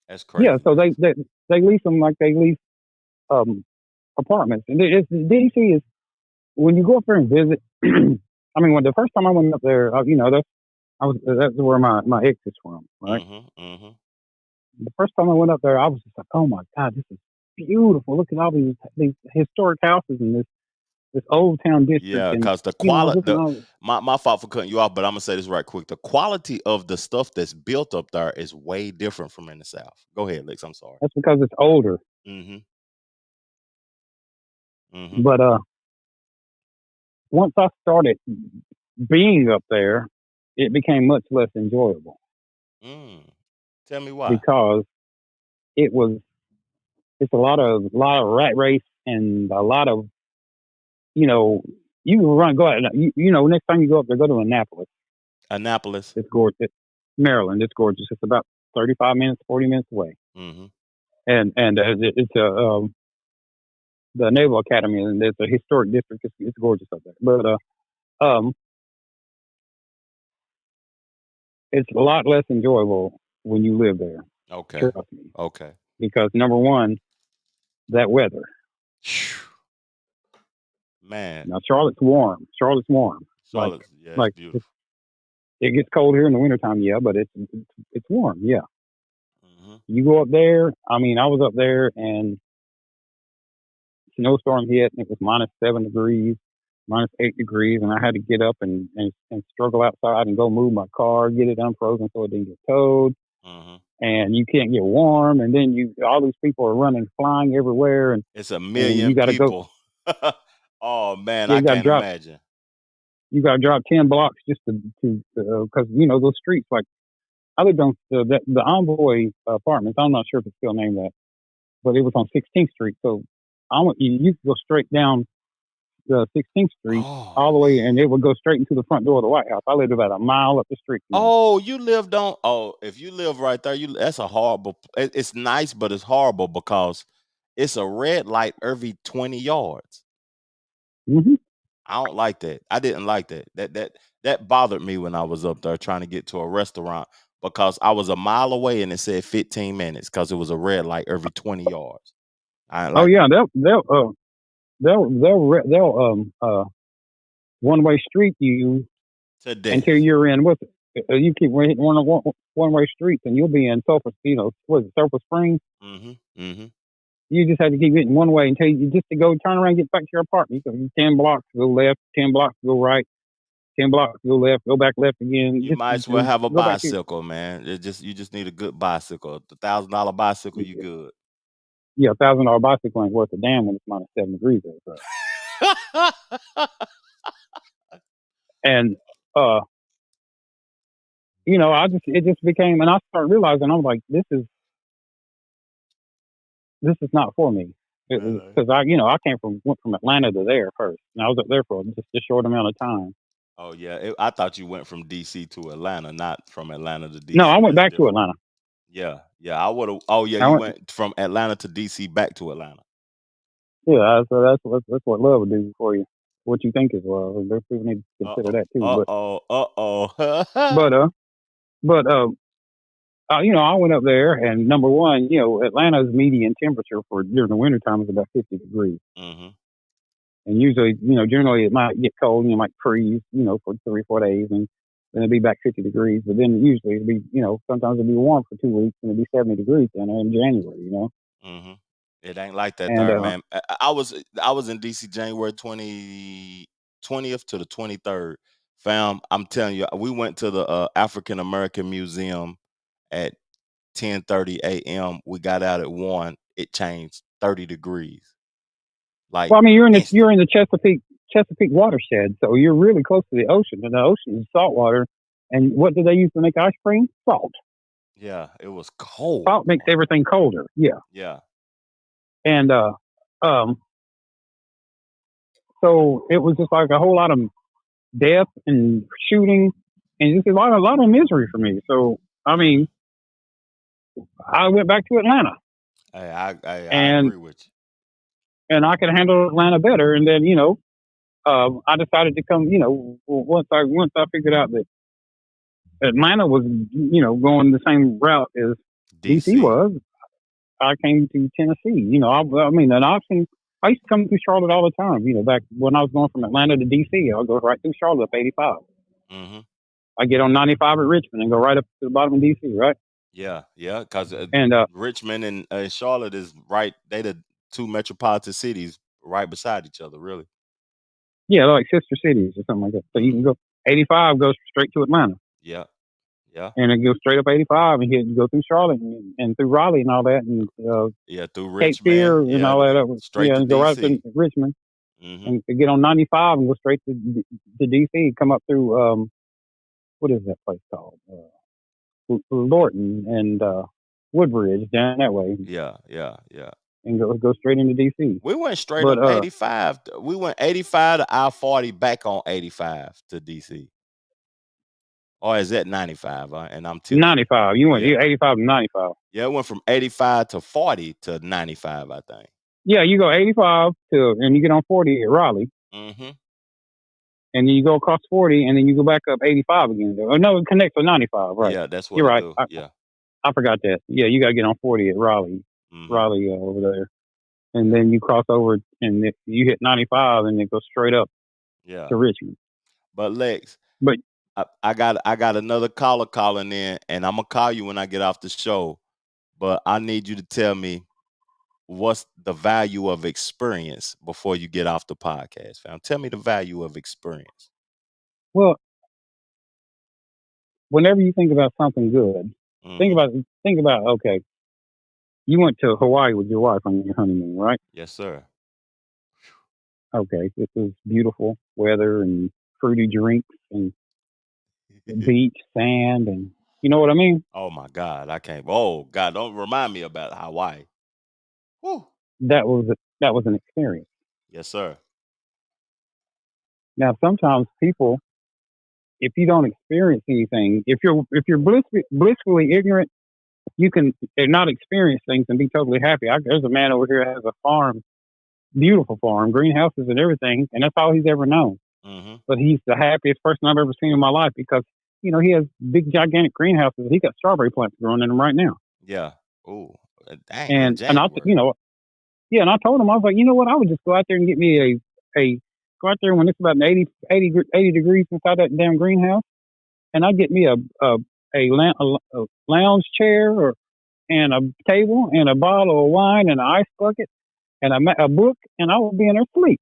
That's Yeah, crazy, so man. they lease them like they lease apartments. And DC is, when you go up there and visit. I mean, when the first time I went up there, that's where my ex is from, right? Mm-hmm. The first time I went up there, I was just like, oh my God, this is beautiful. Look at all these historic houses in this old town district, Yeah, and because the look at quality, all. my fault for cutting you off, but I'm gonna say this right quick. The quality of the stuff that's built up there is way different from in the South. Go ahead, Lex. I'm sorry. That's because it's older. Mm-hmm. Mm-hmm. But once I started being up there, it became much less enjoyable Mm. Tell me why. because it was it's a lot of rat race and a lot of, you know you can go out, next time you go up there, go to Annapolis. Annapolis. It's gorgeous. Maryland. It's gorgeous. It's about 35 minutes, 40 minutes away. Mm-hmm. And it's the Naval Academy, and it's a historic district. It's gorgeous up there. But it's a lot less enjoyable when you live there. Okay. Trust me. Okay. Because number one, that weather. Man, Now Charlotte's warm. Charlotte's warm. Like Charlotte, yeah, it's like beautiful. it gets cold here in the wintertime, yeah, but it's warm, yeah. Mm-hmm. You go up there. I mean, I was up there and snowstorm hit, and it was -7 degrees, -8 degrees, and I had to get up and struggle outside and go move my car, get it unfrozen so it didn't get towed. Mm-hmm. And you can't get warm, and then all these people are running, flying everywhere, It's a and you million got to go. people. Oh man, Yeah, I can't imagine. you got to drop 10 blocks just to because those streets, like I lived on the Envoy apartments. I'm not sure if it's still named that, but it was on 16th Street. So you could go straight down 16th Street Oh all the way, and man. it would go straight into the front door of the White House. I lived about a mile up the street from there. Oh, you lived on. Oh, if you live right there, that's a horrible. It's nice, but it's horrible because it's a red light every 20 yards. Mm-hmm. I don't like that. I didn't like that. That bothered me when I was up there trying to get to a restaurant because I was a mile away and it said 15 minutes because it was a red light every 20 yards. I didn't Oh like yeah, that. they'll one way street you To until death. you're in you keep hitting one way streets, and you'll be in Sulphur, Sulphur Springs. Mm-hmm. Mm-hmm. You just have to keep hitting one way until you just to go turn around and get back to your apartment. You go 10 blocks to go left, 10 blocks to go right, 10 blocks to go left, go back left again. You Just might as well to have a go back to bicycle, man. You just need a good bicycle. $1,000 bicycle, you good. yeah, $1,000 bicycle ain't worth a damn when it's -7 degrees outside. And uh, it just became, and I started realizing, I was like, this is not for me. Really? Because I went from Atlanta to there first, and I was up there for just a short amount of time. Oh yeah. I thought you went from DC to Atlanta, not from Atlanta to No, I DC. went That's back to different. Atlanta. Yeah. Yeah. I would have. Oh yeah. I You went, went from Atlanta to DC back to Atlanta. yeah. So that's what love would do for you. What you think is love. There's people need to Uh consider oh. that too. Uh But oh. Uh oh. but uh but I went up there, and number one, Atlanta's median temperature for during the wintertime is about 50 degrees. Mm-hmm. And usually, generally it might get cold and it might freeze, for 3 or 4 days, and then it'll be back 50 degrees. But then usually it'll be, sometimes it'll be warm for 2 weeks, and it'll be 70 degrees in January. Mm-hmm. It ain't like that And there, man. I was in DC January 20th to the 23rd. Fam, I'm telling you, we went to the African American Museum at 10:30 a.m. We got out at 1. it changed 30 degrees. Like Well, I mean, you're in instant. the Chesapeake watershed, so you're really close to the ocean, and the ocean is salt water. And what do they use to make ice cream? Salt. Yeah, it was cold. Salt makes everything colder. Yeah, Yeah. and um, so it was just like a whole lot of death and shooting, and just a lot of misery for me. So I Mm-hmm. mean, I went back to Atlanta, I and agree with you. I could handle Atlanta better. And then I decided to come. Once I figured out that Atlanta was going the same route as DC DC. was, I came to Tennessee. I mean, an option. I used to come through Charlotte all the time. Back when I was going from Atlanta to DC, I'll go right through Charlotte up 85. Mm-hmm. I get on 95 at Richmond and go right up to the bottom of DC, right? Yeah, yeah, because And Richmond and Charlotte is right. They the two metropolitan cities right beside each other, really. yeah, like sister cities or something like that. So you Mm-hmm. can go 85 goes straight to Atlanta, Yeah, yeah, and it goes straight up 85 and you go through Charlotte and through Raleigh and all that, and yeah. Through Cape Richmond, Fear and yeah, all that. straight to And go right up to DC. Richmond Mm-hmm. and get on 95 and go straight to DC. Come up through what is that place called? Lorton and Woodbridge down that way, Yeah, yeah, yeah. and go straight into DC. We went straight But up 85. We went 85 to I-40 back on 85 to DC. Or is that 95? And I'm tipsy. 95, you went Yeah. 85 to 95. Yeah, it went from 85 to 40 to 95, I think. Yeah, you go 85 and you get on 40 at Raleigh, Mm-hmm. and then you go across 40, and then you go back up 85 again. Oh, no, it connects with 95, right? Yeah, that's what You're it right. do. Yeah. I forgot that. Yeah, you got to get on 40 at Raleigh, Mm-hmm. over there. And Yeah. then you cross over, and you hit 95, and it goes straight up Yeah. to Richmond. But Lex, But I got another caller calling in, and I'm gonna call you when I get off the show. But I need you to tell me what's the value of experience before you get off the podcast, fam. Tell me the value of experience. well, whenever you think about something good, Mm-hmm. think about okay, you went to Hawaii with your wife on your honeymoon, right? Yes, sir. Okay, this is beautiful weather and fruity drinks and beach, sand, and you know what I mean? Oh my God, I can't. Oh God, don't remind me about Hawaii. Whew. That was an experience. Yes, sir. Now, sometimes people, if you don't experience anything, if you're blissfully ignorant, you can not experience things and be totally happy. There's a man over here that has a farm, beautiful farm, greenhouses and everything, and that's all he's ever known. Mm-hmm. But he's the happiest person I've ever seen in my life because he has big, gigantic greenhouses. He got strawberry plants growing in them right now. Yeah. Oh, dang, in And I, January. yeah, and I told him, I was like, you know what, I would just go out there and get me a go out there when it's about 80 degrees inside that damn greenhouse, and I'd get me a lounge chair and a table and a bottle of wine and an ice bucket and a book, and I would be in there asleep.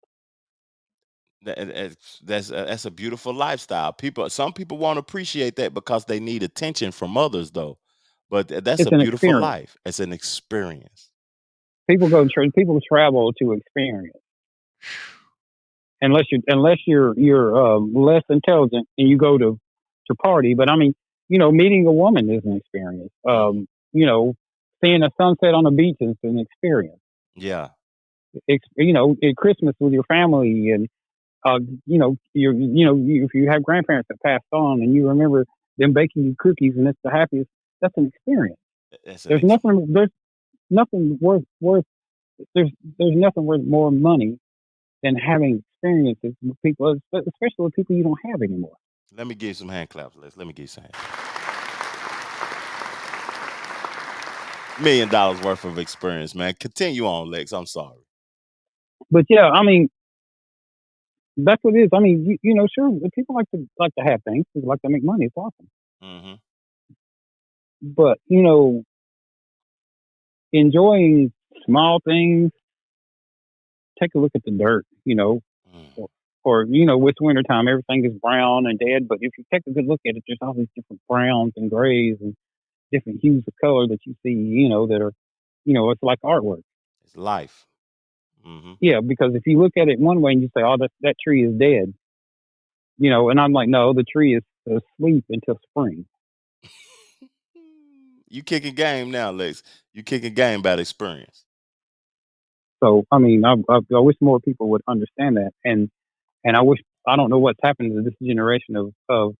That's a beautiful lifestyle. Some people won't appreciate that because they need attention from others, though. But that's It's a an beautiful experience. life. It's an experience. People travel to experience. Unless you're less intelligent and you go to party. But I mean, meeting a woman is an experience. Mm-hmm. Seeing a sunset on the beach is an experience. Yeah. At Christmas with your family, and if you have grandparents that passed on and you remember them baking you cookies, and it's the happiest. That's an experience. It's an There's nothing worth there's nothing worth more money than having experiences with people, especially with people you don't have anymore. Let me give you some hand claps, Les. Let me give you some hand. $1 million worth of experience, man. Continue on, Lex. I'm sorry. But yeah, I mean, that's what it is. I mean, sure, people like to have things. People like to make money. It's awesome. Mm-hmm. But enjoying small things. Take a look at the dirt. Mm. Or with wintertime, everything is brown and dead. But if you take a good look at it, there's all these different browns and grays and different hues of color that you see. That are it's like artwork. It's life. Mm-hmm. Yeah, because if you look at it one way and you say, "Oh, that tree is dead," and I'm like, "No, the tree is asleep until spring." You kicking game now, Lex. You kicking game by experience. So I mean, I wish more people would understand that, and I don't know what's happened to this generation of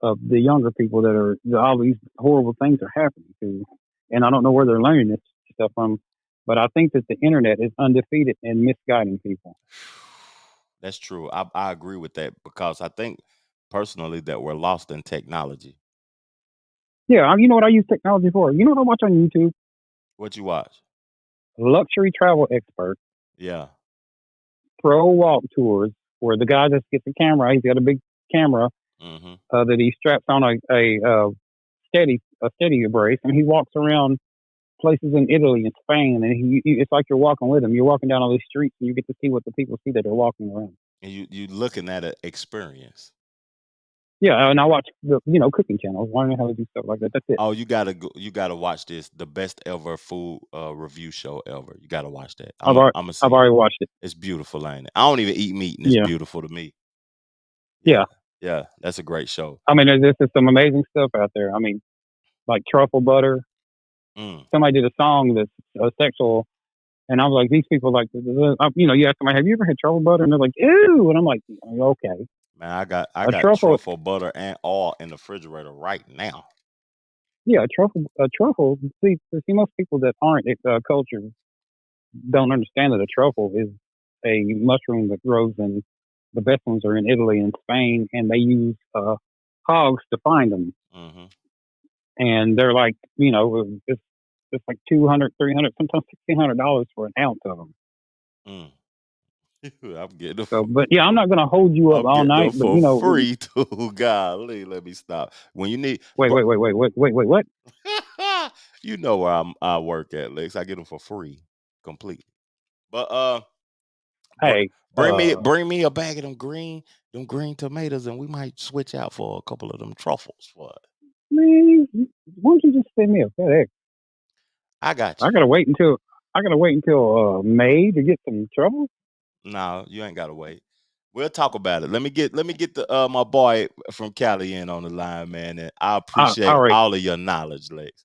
the younger people that are all these horrible things are happening to, and I don't know where they're learning this stuff from, but I think that the internet is undefeated in misguiding people. That's true. I agree with that because I think personally that we're lost in technology. Yeah, you know what I use technology for? You know what I watch on YouTube? What you watch? Luxury travel expert Yeah. pro walk tours where the guy just gets a camera. He's got a big camera Mm-hmm. that he straps on a steady brace, and he walks around places in Italy and Spain, and it's like you're walking with him. You're walking down all these streets, and you get to see what the people see that they're walking around. And you looking at an experience. Yeah, and I watch the cooking channels, learning how to do stuff like that. That's it. Oh, you gotta watch this. The best ever food review show ever. You gotta watch that. I've already watched it. It's beautiful, ain't it? I don't even eat meat, and it's beautiful to me. Yeah, that's a great show. I mean, there's just some amazing stuff out there. I mean, like truffle butter. Somebody did a song that's sexual, and I was like, these people like, you ask them, have you ever had truffle butter? And they're like, ew, and I'm like, okay. Man, I got truffle butter and oil in the refrigerator right now. Yeah, truffle. See, most people that aren't cultured don't understand that a truffle is a mushroom that grows in, the best ones are in Italy and Spain, and they use hogs to find them. Mm-hmm. And they're like, it's like $200, $300, sometimes $1,600 for an ounce of them. I'm getting them. So, but yeah, I'm not going to hold you up all night. But for free too. Golly, let me stop. When you need wait, what? You know where I work at, Lex. I get them for free, completely. But hey, bring me a bag of them green tomatoes, and we might switch out for a couple of them truffles for it. Man, why don't you just send me a FedEx? I got you. I gotta wait until May to get some truffles. No, you ain't gotta wait. We'll talk about it. Let me get the my boy from Cali in on the line, man, and I appreciate all of your knowledge, Lex.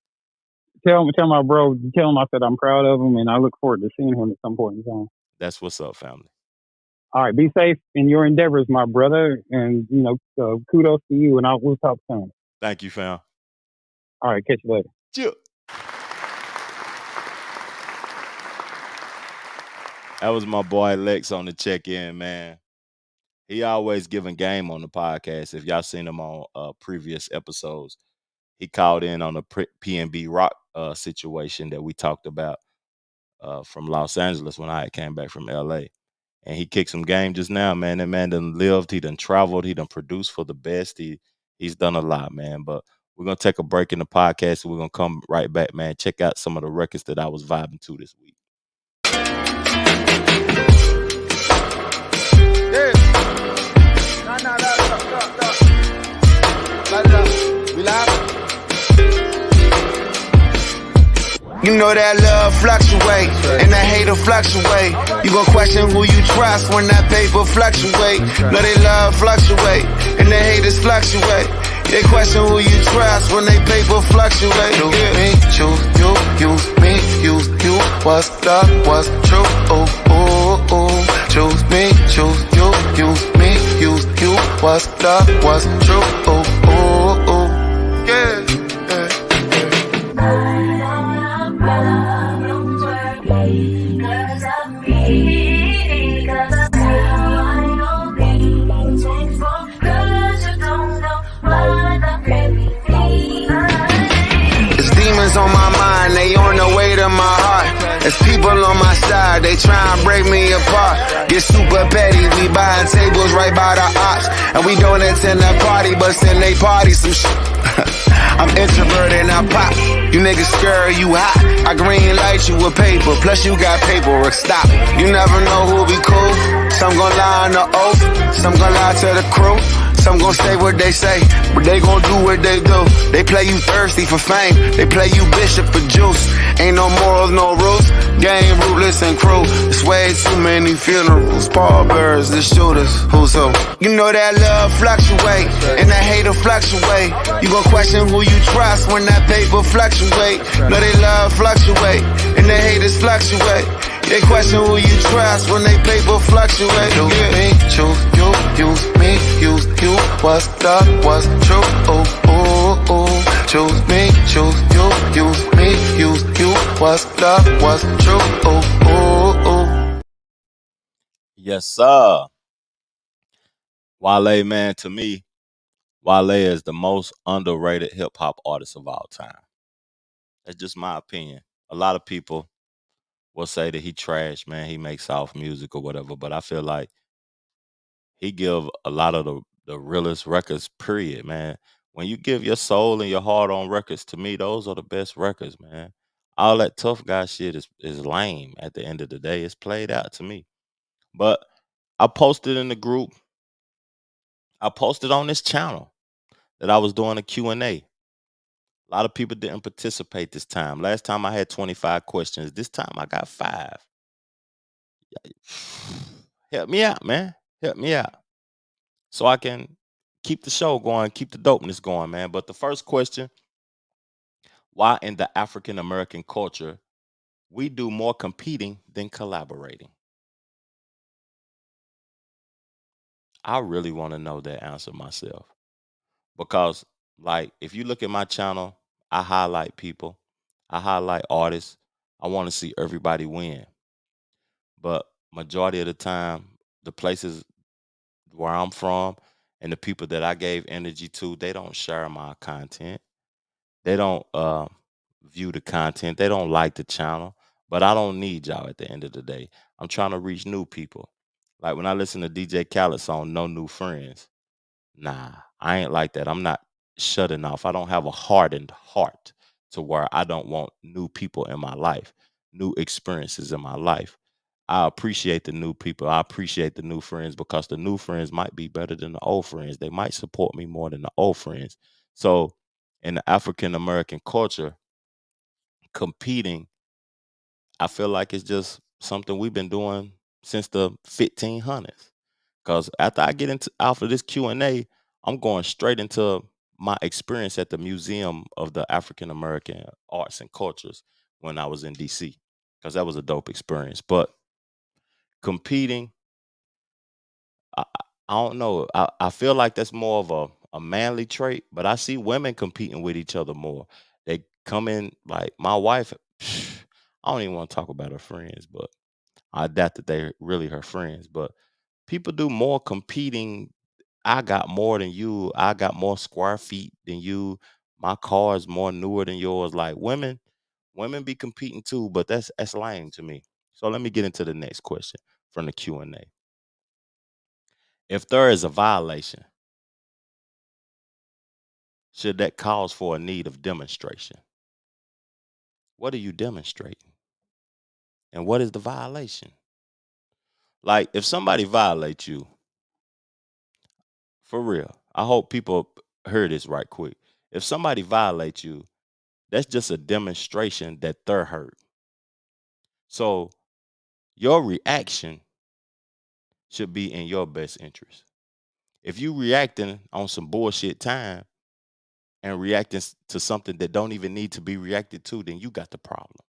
Tell my bro, tell him I said I'm proud of him, and I look forward to seeing him at some point in time. That's what's up, family. All right, be safe in your endeavors, my brother, and kudos to you, and we'll talk soon. Thank you, fam. All right, catch you later. Chill. That was my boy Lex on the check-in, man. He always giving game on the podcast. If y'all seen him on previous episodes, he called in on the PNB Rock situation that we talked about from Los Angeles when I came back from LA. And he kicked some game just now, man. That man done lived, he done traveled, he done produced for the best. He's done a lot, man. But we're gonna take a break in the podcast and we're gonna come right back, man. Check out some of the records that I was vibing to this week. You know that love fluctuate and that hater fluctuate. You gon' question who you trust when that paper fluctuate. Know they love fluctuate and the haters fluctuate. They question who you trust when they paper fluctuate. Choose me, choose you, use me, use you. What's love, what's true? Oh, oh, oh. Choose me, choose you, use me, use you. What's love, what's true? Oh, oh, oh. Yeah. On my mind, they on the way to my heart. There's people on my side, they try and break me apart. Get super petty, we buying tables right by the ops. And we don't attend the party, but send they party some shit. I'm introverted and I pop. You niggas scared, you hot. I green light you with paper, plus you got paperwork, stop. You never know who'll be cool. Some gon' lie on the oath, some gon' lie to the crew. Some gon' say what they say, but they gon' do what they do. They play you thirsty for fame, they play you bishop for juice. Ain't no morals, no rules, game ruthless and cruel. It's way too many funerals, pallbearers, the shooters, who's who? You know that love fluctuate, and that hater fluctuate. You gon' question who you trust when that paper fluctuate. Know they love fluctuate, and the haters fluctuate. They question who you trust when they paper fluctuate. Choose me, choose you, use me, use you. What's love, what's true? Ooh, ooh, ooh. Choose me, choose you, use me, use you. What's love, what's true? Ooh, ooh, ooh. Yes, sir. Wale, man, to me, Wale is the most underrated hip hop artist of all time. That's just my opinion. A lot of people will say that he trash, man. He makes soft music or whatever, but I feel like he give a lot of the realest records, period, man. When you give your soul and your heart on records, to me, those are the best records, man. All that tough guy shit is lame at the end of the day. It's played out to me. But I posted in the group, I posted on this channel that I was doing a Q&A. A lot of people didn't participate this time. Last time I had 25 questions. This time I got 5. Help me out, man. Help me out. So I can keep the show going, keep the dopeness going, man. But the first question, why in the African American culture we do more competing than collaborating? I really want to know that answer myself. Because like if you look at my channel, I highlight people, I highlight artists. I want to see everybody win. But majority of the time, the places where I'm from and the people that I gave energy to, they don't share my content. They don't view the content. They don't like the channel. But I don't need y'all at the end of the day. I'm trying to reach new people. Like when I listen to DJ Khaled song, No New Friends. Nah, I ain't like that. I'm not shutting off. I don't have a hardened heart to where I don't want new people in my life, new experiences in my life. I appreciate the new people. I appreciate the new friends because the new friends might be better than the old friends. They might support me more than the old friends. So, in the African American culture, competing, I feel like it's just something we've been doing since the 1500s. Because after I get into out of this Q&A, I'm going straight into my experience at the Museum of the African American Arts and Cultures when I was in DC. Because that was a dope experience. But competing, I don't know. I feel like that's more of a manly trait, but I see women competing with each other more. They come in like my wife. I don't even want to talk about her friends, but I doubt that they're really her friends. But people do more competing. I got more than you. I got more square feet than you. My car is more newer than yours. Like women be competing too, but that's lame to me. So let me get into the next question from the Q&A. If there is a violation, should that cause for a need of demonstration? What are you demonstrating? And what is the violation? Like if somebody violates you, for real, I hope people hear this right quick. If somebody violates you, that's just a demonstration that they're hurt. So your reaction should be in your best interest. If you reacting on some bullshit time and reacting to something that don't even need to be reacted to, then you got the problem.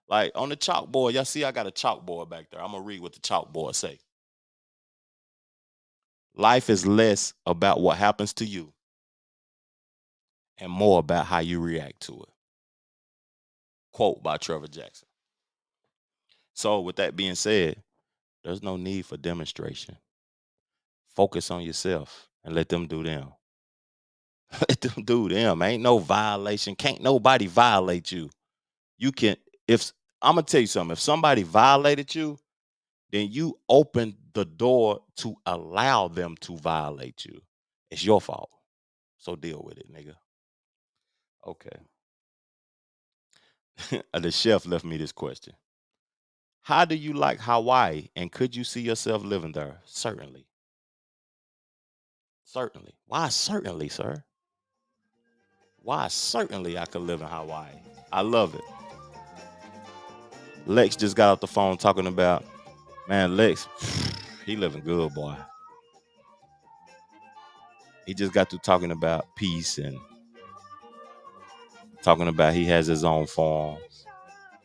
Like on the chalkboard, y'all see I got a chalkboard back there. I'm gonna read what the chalkboard say. Life is less about what happens to you and more about how you react to it. Quote by Trevor Jackson. So with that being said, there's no need for demonstration. Focus on yourself and let them do them. Let them do them. Ain't no violation. Can't nobody violate you. You can if I'm gonna tell you something. If somebody violated you, then you open the door to allow them to violate you. It's your fault. So deal with it, nigga. Okay. The chef left me this question. How do you like Hawaii and could you see yourself living there? Certainly. Certainly. Why certainly, sir? Why certainly I could live in Hawaii? I love it. Lex just got off the phone talking about, man, Lex, he living good, boy. He just got to talking about peace and talking about he has his own farm.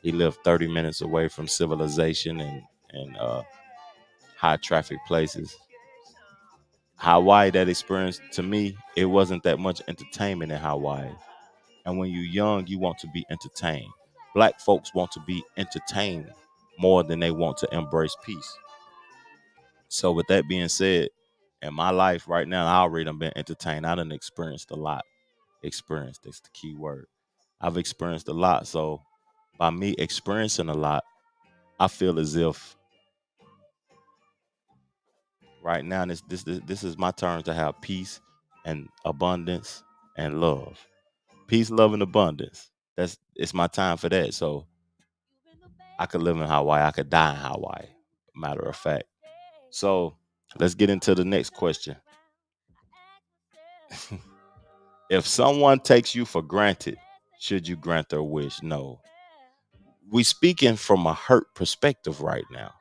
He lived 30 minutes away from civilization and high traffic places. Hawaii, that experience, to me, it wasn't that much entertainment in Hawaii. And when you're young, you want to be entertained. Black folks want to be entertained more than they want to embrace peace. So with that being said, in my life right now, I already done been entertained. I done experienced a lot. Experienced, that's the key word. I've experienced a lot. So by me experiencing a lot, I feel as if right now this is my turn to have peace and abundance and love. Peace, love, and abundance. It's my time for that. So I could live in Hawaii. I could die in Hawaii. Matter of fact. So let's get into the next question. If someone takes you for granted, should you grant their wish? No. We speaking from a hurt perspective right now.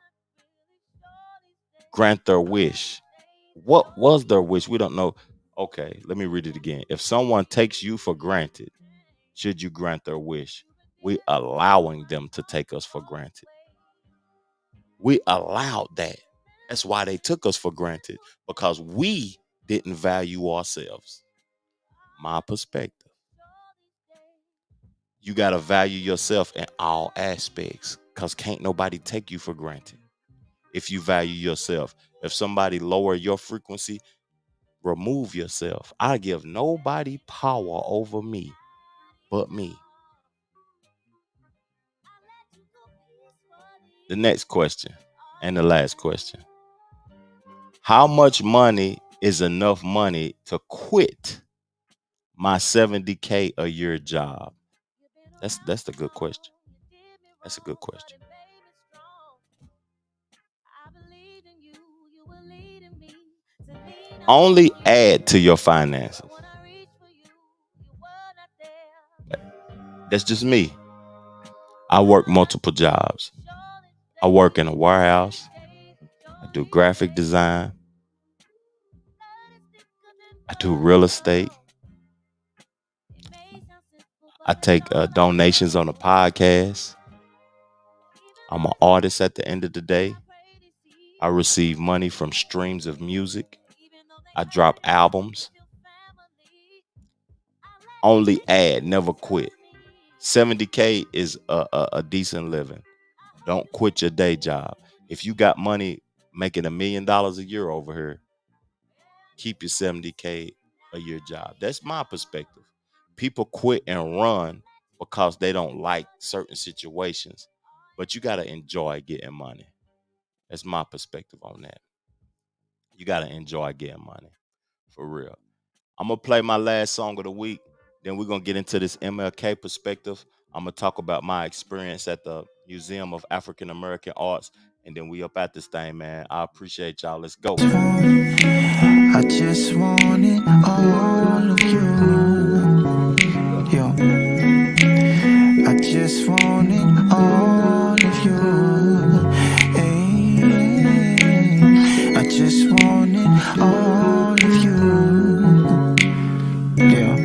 Grant their wish. What was their wish? We don't know. Okay, let me read it again. If someone takes you for granted, should you grant their wish? We allowing them to take us for granted. We allowed that. That's why they took us for granted, because we didn't value ourselves. My perspective. You got to value yourself in all aspects, because can't nobody take you for granted. If you value yourself, if somebody lower your frequency, remove yourself. I give nobody power over me but me. The next question and the last question. How much money is enough money to quit my $70K a year job? That's the good question. That's a good question. Only add to your finances. That's just me. I work multiple jobs. I work in a warehouse. I do graphic design. I do real estate. I take donations on a podcast. I'm an artist at the end of the day. I receive money from streams of music. I drop albums. Only add, never quit. 70K is a decent living. Don't quit your day job. If you got money making $1 million a year over here, keep your 70K a year job. That's my perspective. People quit and run because they don't like certain situations, but you got to enjoy getting money. That's my perspective on that. You got to enjoy getting money, for real. I'm going to play my last song of the week. Then we're going to get into this MLK perspective. I'm going to talk about my experience at the Museum of African American Arts. And then we up at this thing, man. I appreciate y'all. Let's go. I just wanted all of you. Yo. I just wanted all of you. Hey. I just wanted all of you. Yeah.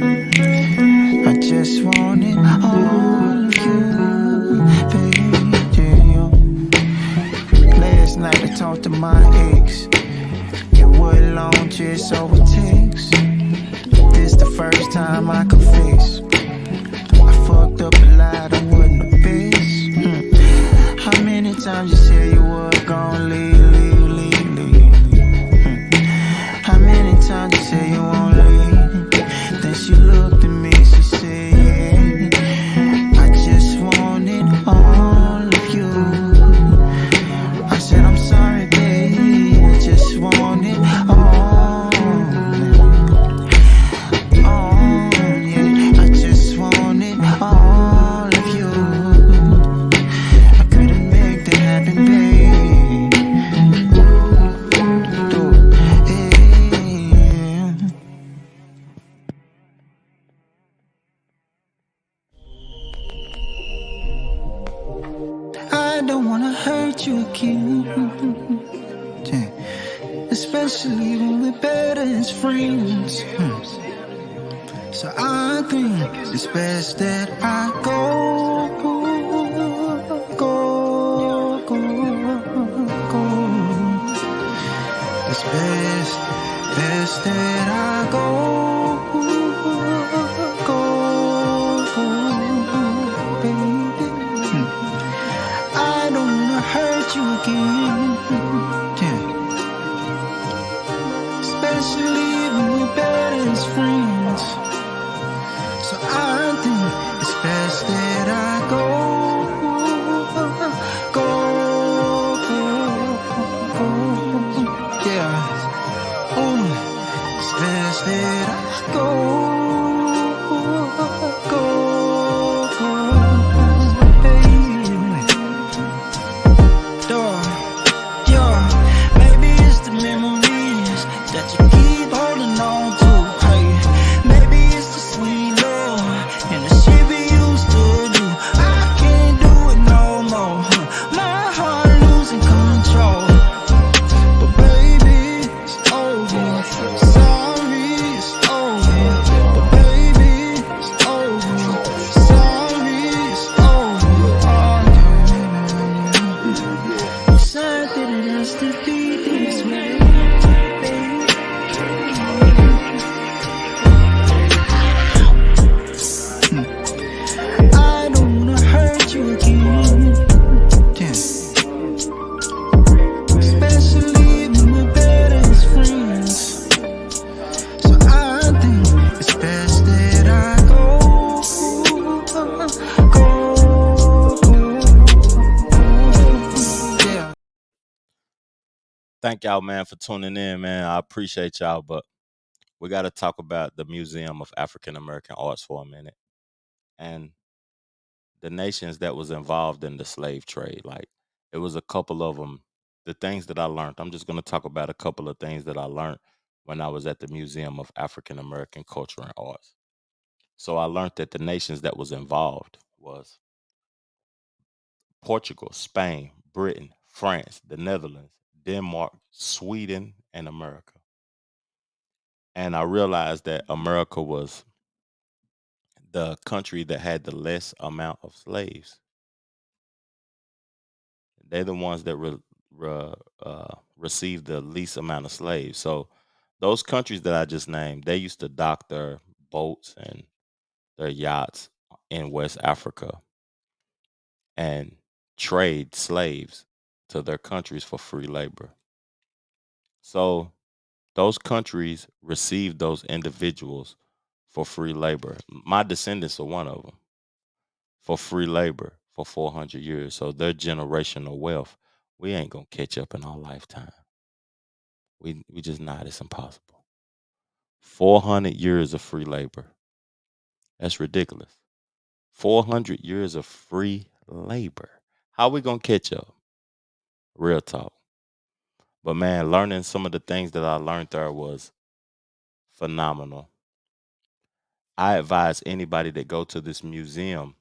I just wanted all of you, baby. Yeah. Last night I talked to my ex. It wasn't long, just over text. This the first time I confess. I fucked up a lot, I wasn't the best. How many times you said you were gonna leave? How many times you said you won't leave? Then she looked at me, she said, yeah, I just wanted all of you. I said, I'm sorry, babe, I just wanted all especially when we're better as friends. So I think it's best that I go. It's best that I go. Baby. I don't wanna hurt you again. Especially when we're better as friends. So I think it's best that I go. Yeah. Oh, it's best that I go. Maybe it's the memories that you keep holding on to. Hey, maybe it's the sweet love and the shit we used to do. I can't do it no more. My heart losing control. But baby, it's over. Sorry, it's over. But baby, it's over. Sorry, it's over. Sad that it has to be this way, baby. I don't wanna hurt you again. Especially when we're better as friends. So I think it's best that I go. Yeah. Thank y'all, man, for tuning in, man. I appreciate y'all, but we got to talk about the Museum of African American Arts for a minute and the nations that was involved in the slave trade. Like, it was a couple of them. The things that I learned, I'm just going to talk about a couple of things that I learned when I was at the Museum of African American Culture and Arts. So I learned that the nations that was involved was Portugal, Spain, Britain, France, the Netherlands, Denmark, Sweden, and America. And I realized that America was the country that had the less amount of slaves. They're the ones that received the least amount of slaves. So those countries that I just named, they used to dock their boats and their yachts in West Africa and trade slaves to their countries for free labor. So those countries received those individuals for free labor. My descendants are one of them for free labor for 400 years. So their generational wealth, we ain't gonna catch up in our lifetime. We just not. It's impossible. 400 years of free labor. That's ridiculous. 400 years of free labor. How we gonna catch up? Real talk. But man, learning some of the things that I learned there was phenomenal. I advise anybody that go to this museum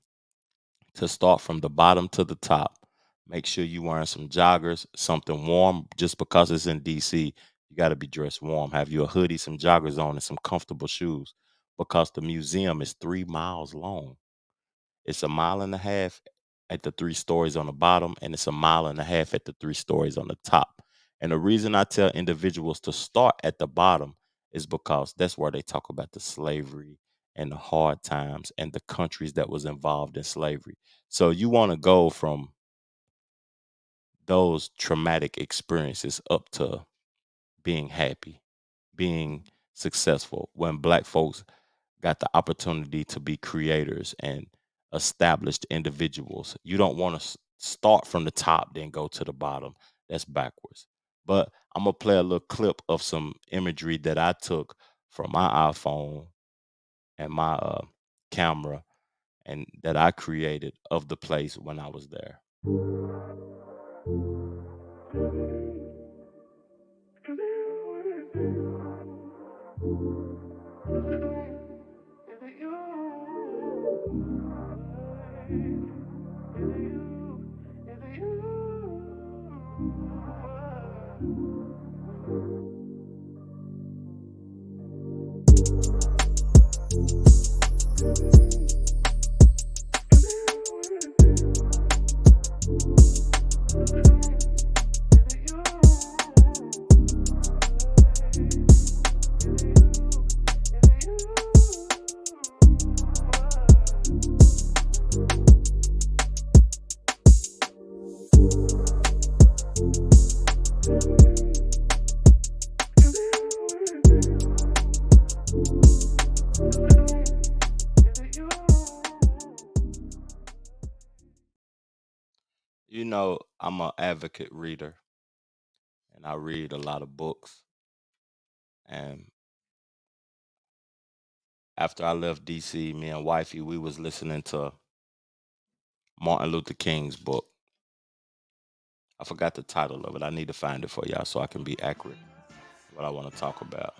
to start from the bottom to the top. Make sure you wearing some joggers, something warm. Just because it's in DC, you got to be dressed warm. Have you a hoodie, some joggers on, and some comfortable shoes, because the museum is 3 miles long. It's a mile and a half at the 3 stories on the bottom, and it's a mile and a half at the 3 stories on the top. And the reason I tell individuals to start at the bottom is because that's where they talk about the slavery and the hard times and the countries that was involved in slavery. So you want to go from those traumatic experiences up to being happy, being successful. When black folks got the opportunity to be creators and established individuals. You don't want to start from the top, then go to the bottom. That's backwards. But I'm going to play a little clip of some imagery that I took from my iPhone and my camera and that I created of the place when I was there. You know, I'm an advocate reader and I read a lot of books. And after I left DC, me and wifey, we was listening to Martin Luther King's book. I forgot the title of it. I need to find it for y'all so I can be accurate what I want to talk about.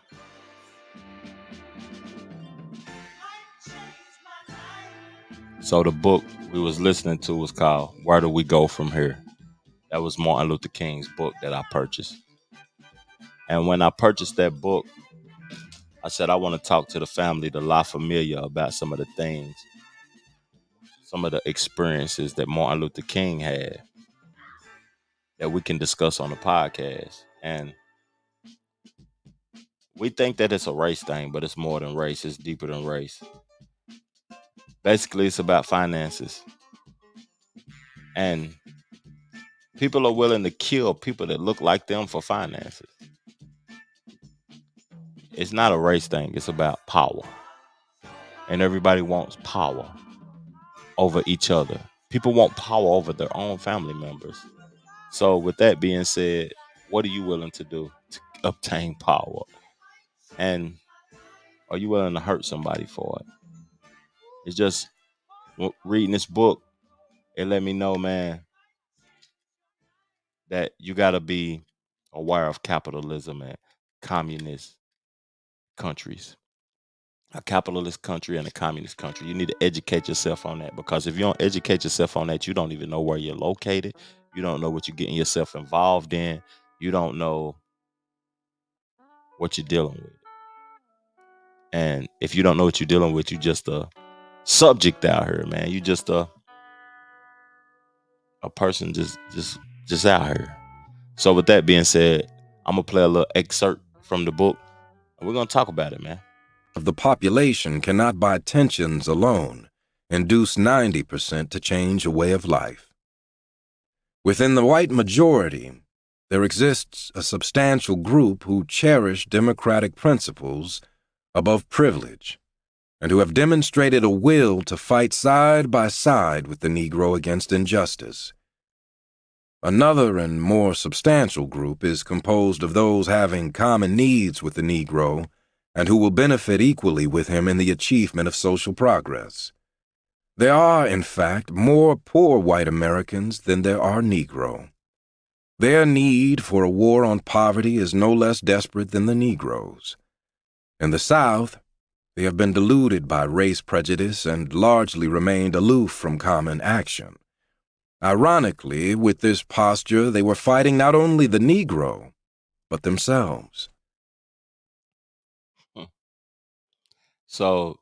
So the book we was listening to was called Where Do We Go From Here? That was Martin Luther King's book that I purchased. And when I purchased that book, I said I want to talk to the family, the La Familia, about some of the things, some of the experiences that Martin Luther King had that we can discuss on the podcast. And we think that it's a race thing, but it's more than race. It's deeper than race. Basically, it's about finances. And people are willing to kill people that look like them for finances. It's not a race thing. It's about power. And everybody wants power over each other. People want power over their own family members. So with that being said, what are you willing to do to obtain power? And are you willing to hurt somebody for it? It's just reading this book, it let me know, man, that you got to be aware of capitalism and communist countries. A capitalist country and a communist country. You need to educate yourself on that, because if you don't educate yourself on that, you don't even know where you're located. You don't know what you're getting yourself involved in. You don't know what you're dealing with. And if you don't know what you're dealing with, you just a subject out here, man. You just a person just out here. So with that being said, I'm gonna play a little excerpt from the book, and we're gonna talk about it, man. Of the population cannot by tensions alone induce 90% to change a way of life. Within the white majority, there exists a substantial group who cherish democratic principles above privilege, and who have demonstrated a will to fight side by side with the Negro against injustice. Another and more substantial group is composed of those having common needs with the Negro and who will benefit equally with him in the achievement of social progress. There are, in fact, more poor white Americans than there are Negro. Their need for a war on poverty is no less desperate than the Negroes. In the South, they have been deluded by race prejudice and largely remained aloof from common action. Ironically, with this posture, they were fighting not only the Negro, but themselves. So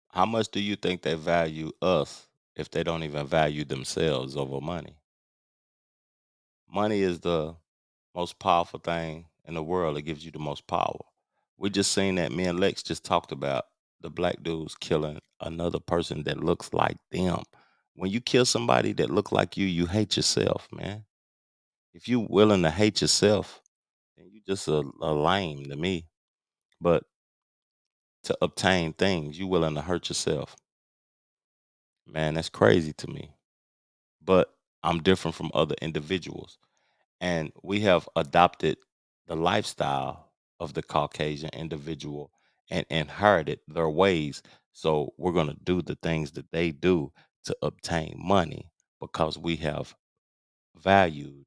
how much do you think they value us if they don't even value themselves over money? Money is the most powerful thing in the world. It gives you the most power. We just seen that. Me and Lex just talked about the black dudes killing another person that looks like them. When you kill somebody that look like you hate yourself, man. If you willing to hate yourself, then you just a lame to me. But to obtain things, you willing to hurt yourself. Man, that's crazy to me. But I'm different from other individuals. And we have adopted the lifestyle of the Caucasian individual and inherited their ways. So we're going to do the things that they do to obtain money because we have valued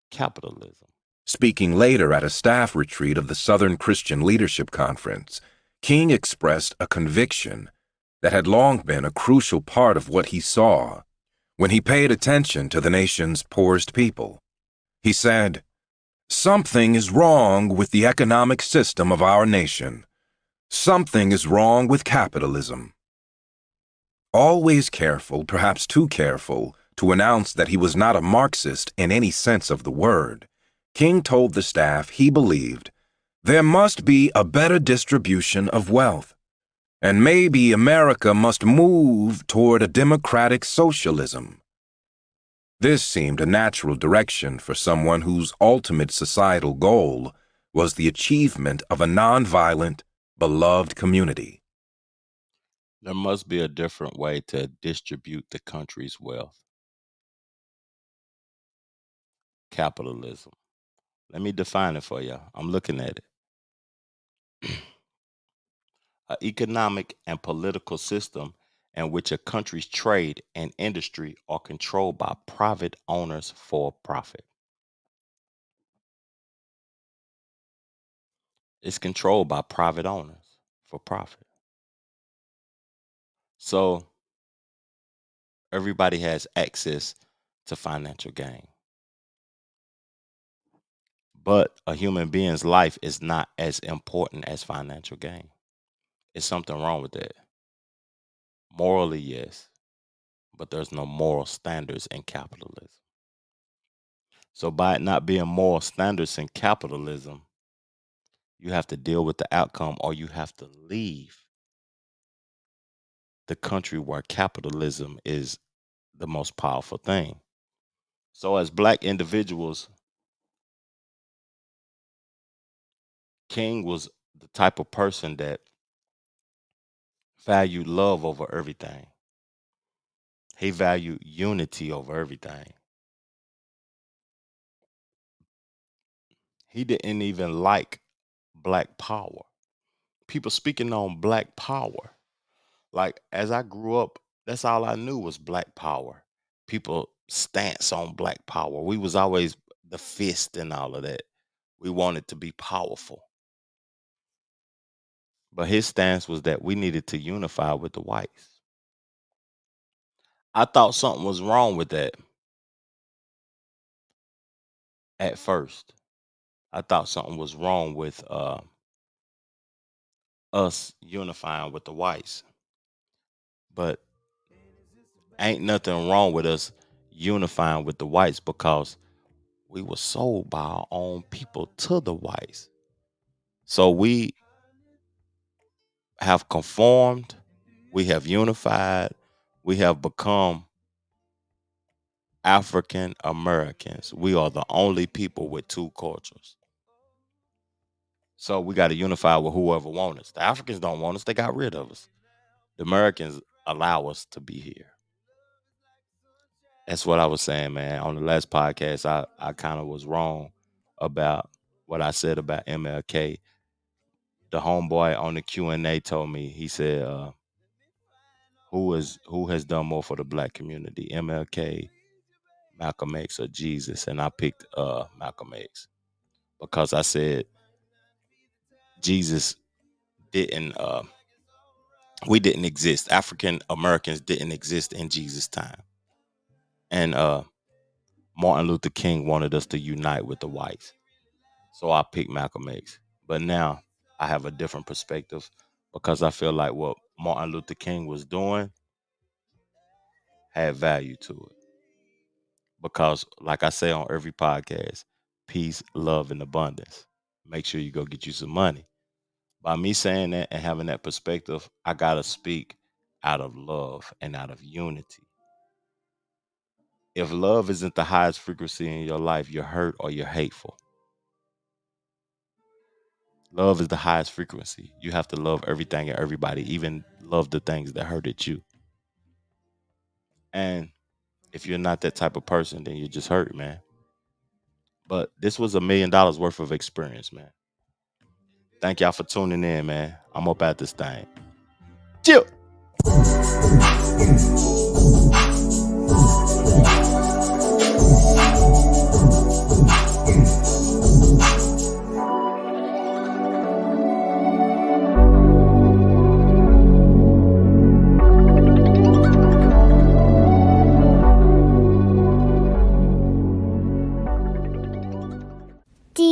capitalism. Speaking later at a staff retreat of the Southern Christian Leadership Conference, King expressed a conviction that had long been a crucial part of what he saw when he paid attention to the nation's poorest people. He said, "Something is wrong with the economic system of our nation. something is wrong with capitalism. Always careful, perhaps too careful, to announce that he was not a Marxist in any sense of the word, King told the staff he believed there must be a better distribution of wealth, and maybe America must move toward a democratic socialism. This seemed a natural direction for someone whose ultimate societal goal was the achievement of a nonviolent, beloved community. There must be a different way to distribute the country's wealth. Capitalism. Let me define it for you. I'm looking at it. An economic and political system in which a country's trade and industry are controlled by private owners for profit. It's controlled by private owners for profit. So everybody has access to financial gain. But a human being's life is not as important as financial gain. Is something wrong with that? Morally, yes, but there's no moral standards in capitalism. So by it not being moral standards in capitalism, you have to deal with the outcome, or you have to leave the country where capitalism is the most powerful thing. So as black individuals, King was the type of person that valued love over everything. He valued unity over everything. He didn't even like black power. People speaking on black power. Like as I grew up, that's all I knew was black power. People stance on black power. We was always the fist and all of that. We wanted to be powerful. But his stance was that we needed to unify with the whites. I thought something was wrong with that at first. I thought something was wrong with us unifying with the whites. But ain't nothing wrong with us unifying with the whites because we were sold by our own people to the whites. So we have conformed, we have unified, we have become African Americans. We are the only people with two cultures. So we got to unify with whoever wants us. The Africans don't want us, they got rid of us. The Americans allow us to be here. That's what I was saying, man. On the last podcast, I kind of was wrong about what I said about MLK. The homeboy on the Q&A told me, he said, who has done more for the black community, MLK, Malcolm X, or Jesus? And I picked Malcolm X because I said Jesus didn't we didn't exist. African Americans didn't exist in Jesus' time. And Martin Luther King wanted us to unite with the whites. So I picked Malcolm X. But now I have a different perspective because I feel like what Martin Luther King was doing had value to it. Because, like I say on every podcast, peace, love, and abundance. Make sure you go get you some money. By me saying that and having that perspective, I got to speak out of love and out of unity. If love isn't the highest frequency in your life, you're hurt or you're hateful. Love is the highest frequency. You have to love everything and everybody, even love the things that hurted you. And if you're not that type of person, then you're just hurt, man. But this was $1 million worth of experience, man. Thank y'all for tuning in, man. I'm up at this thing. Chill.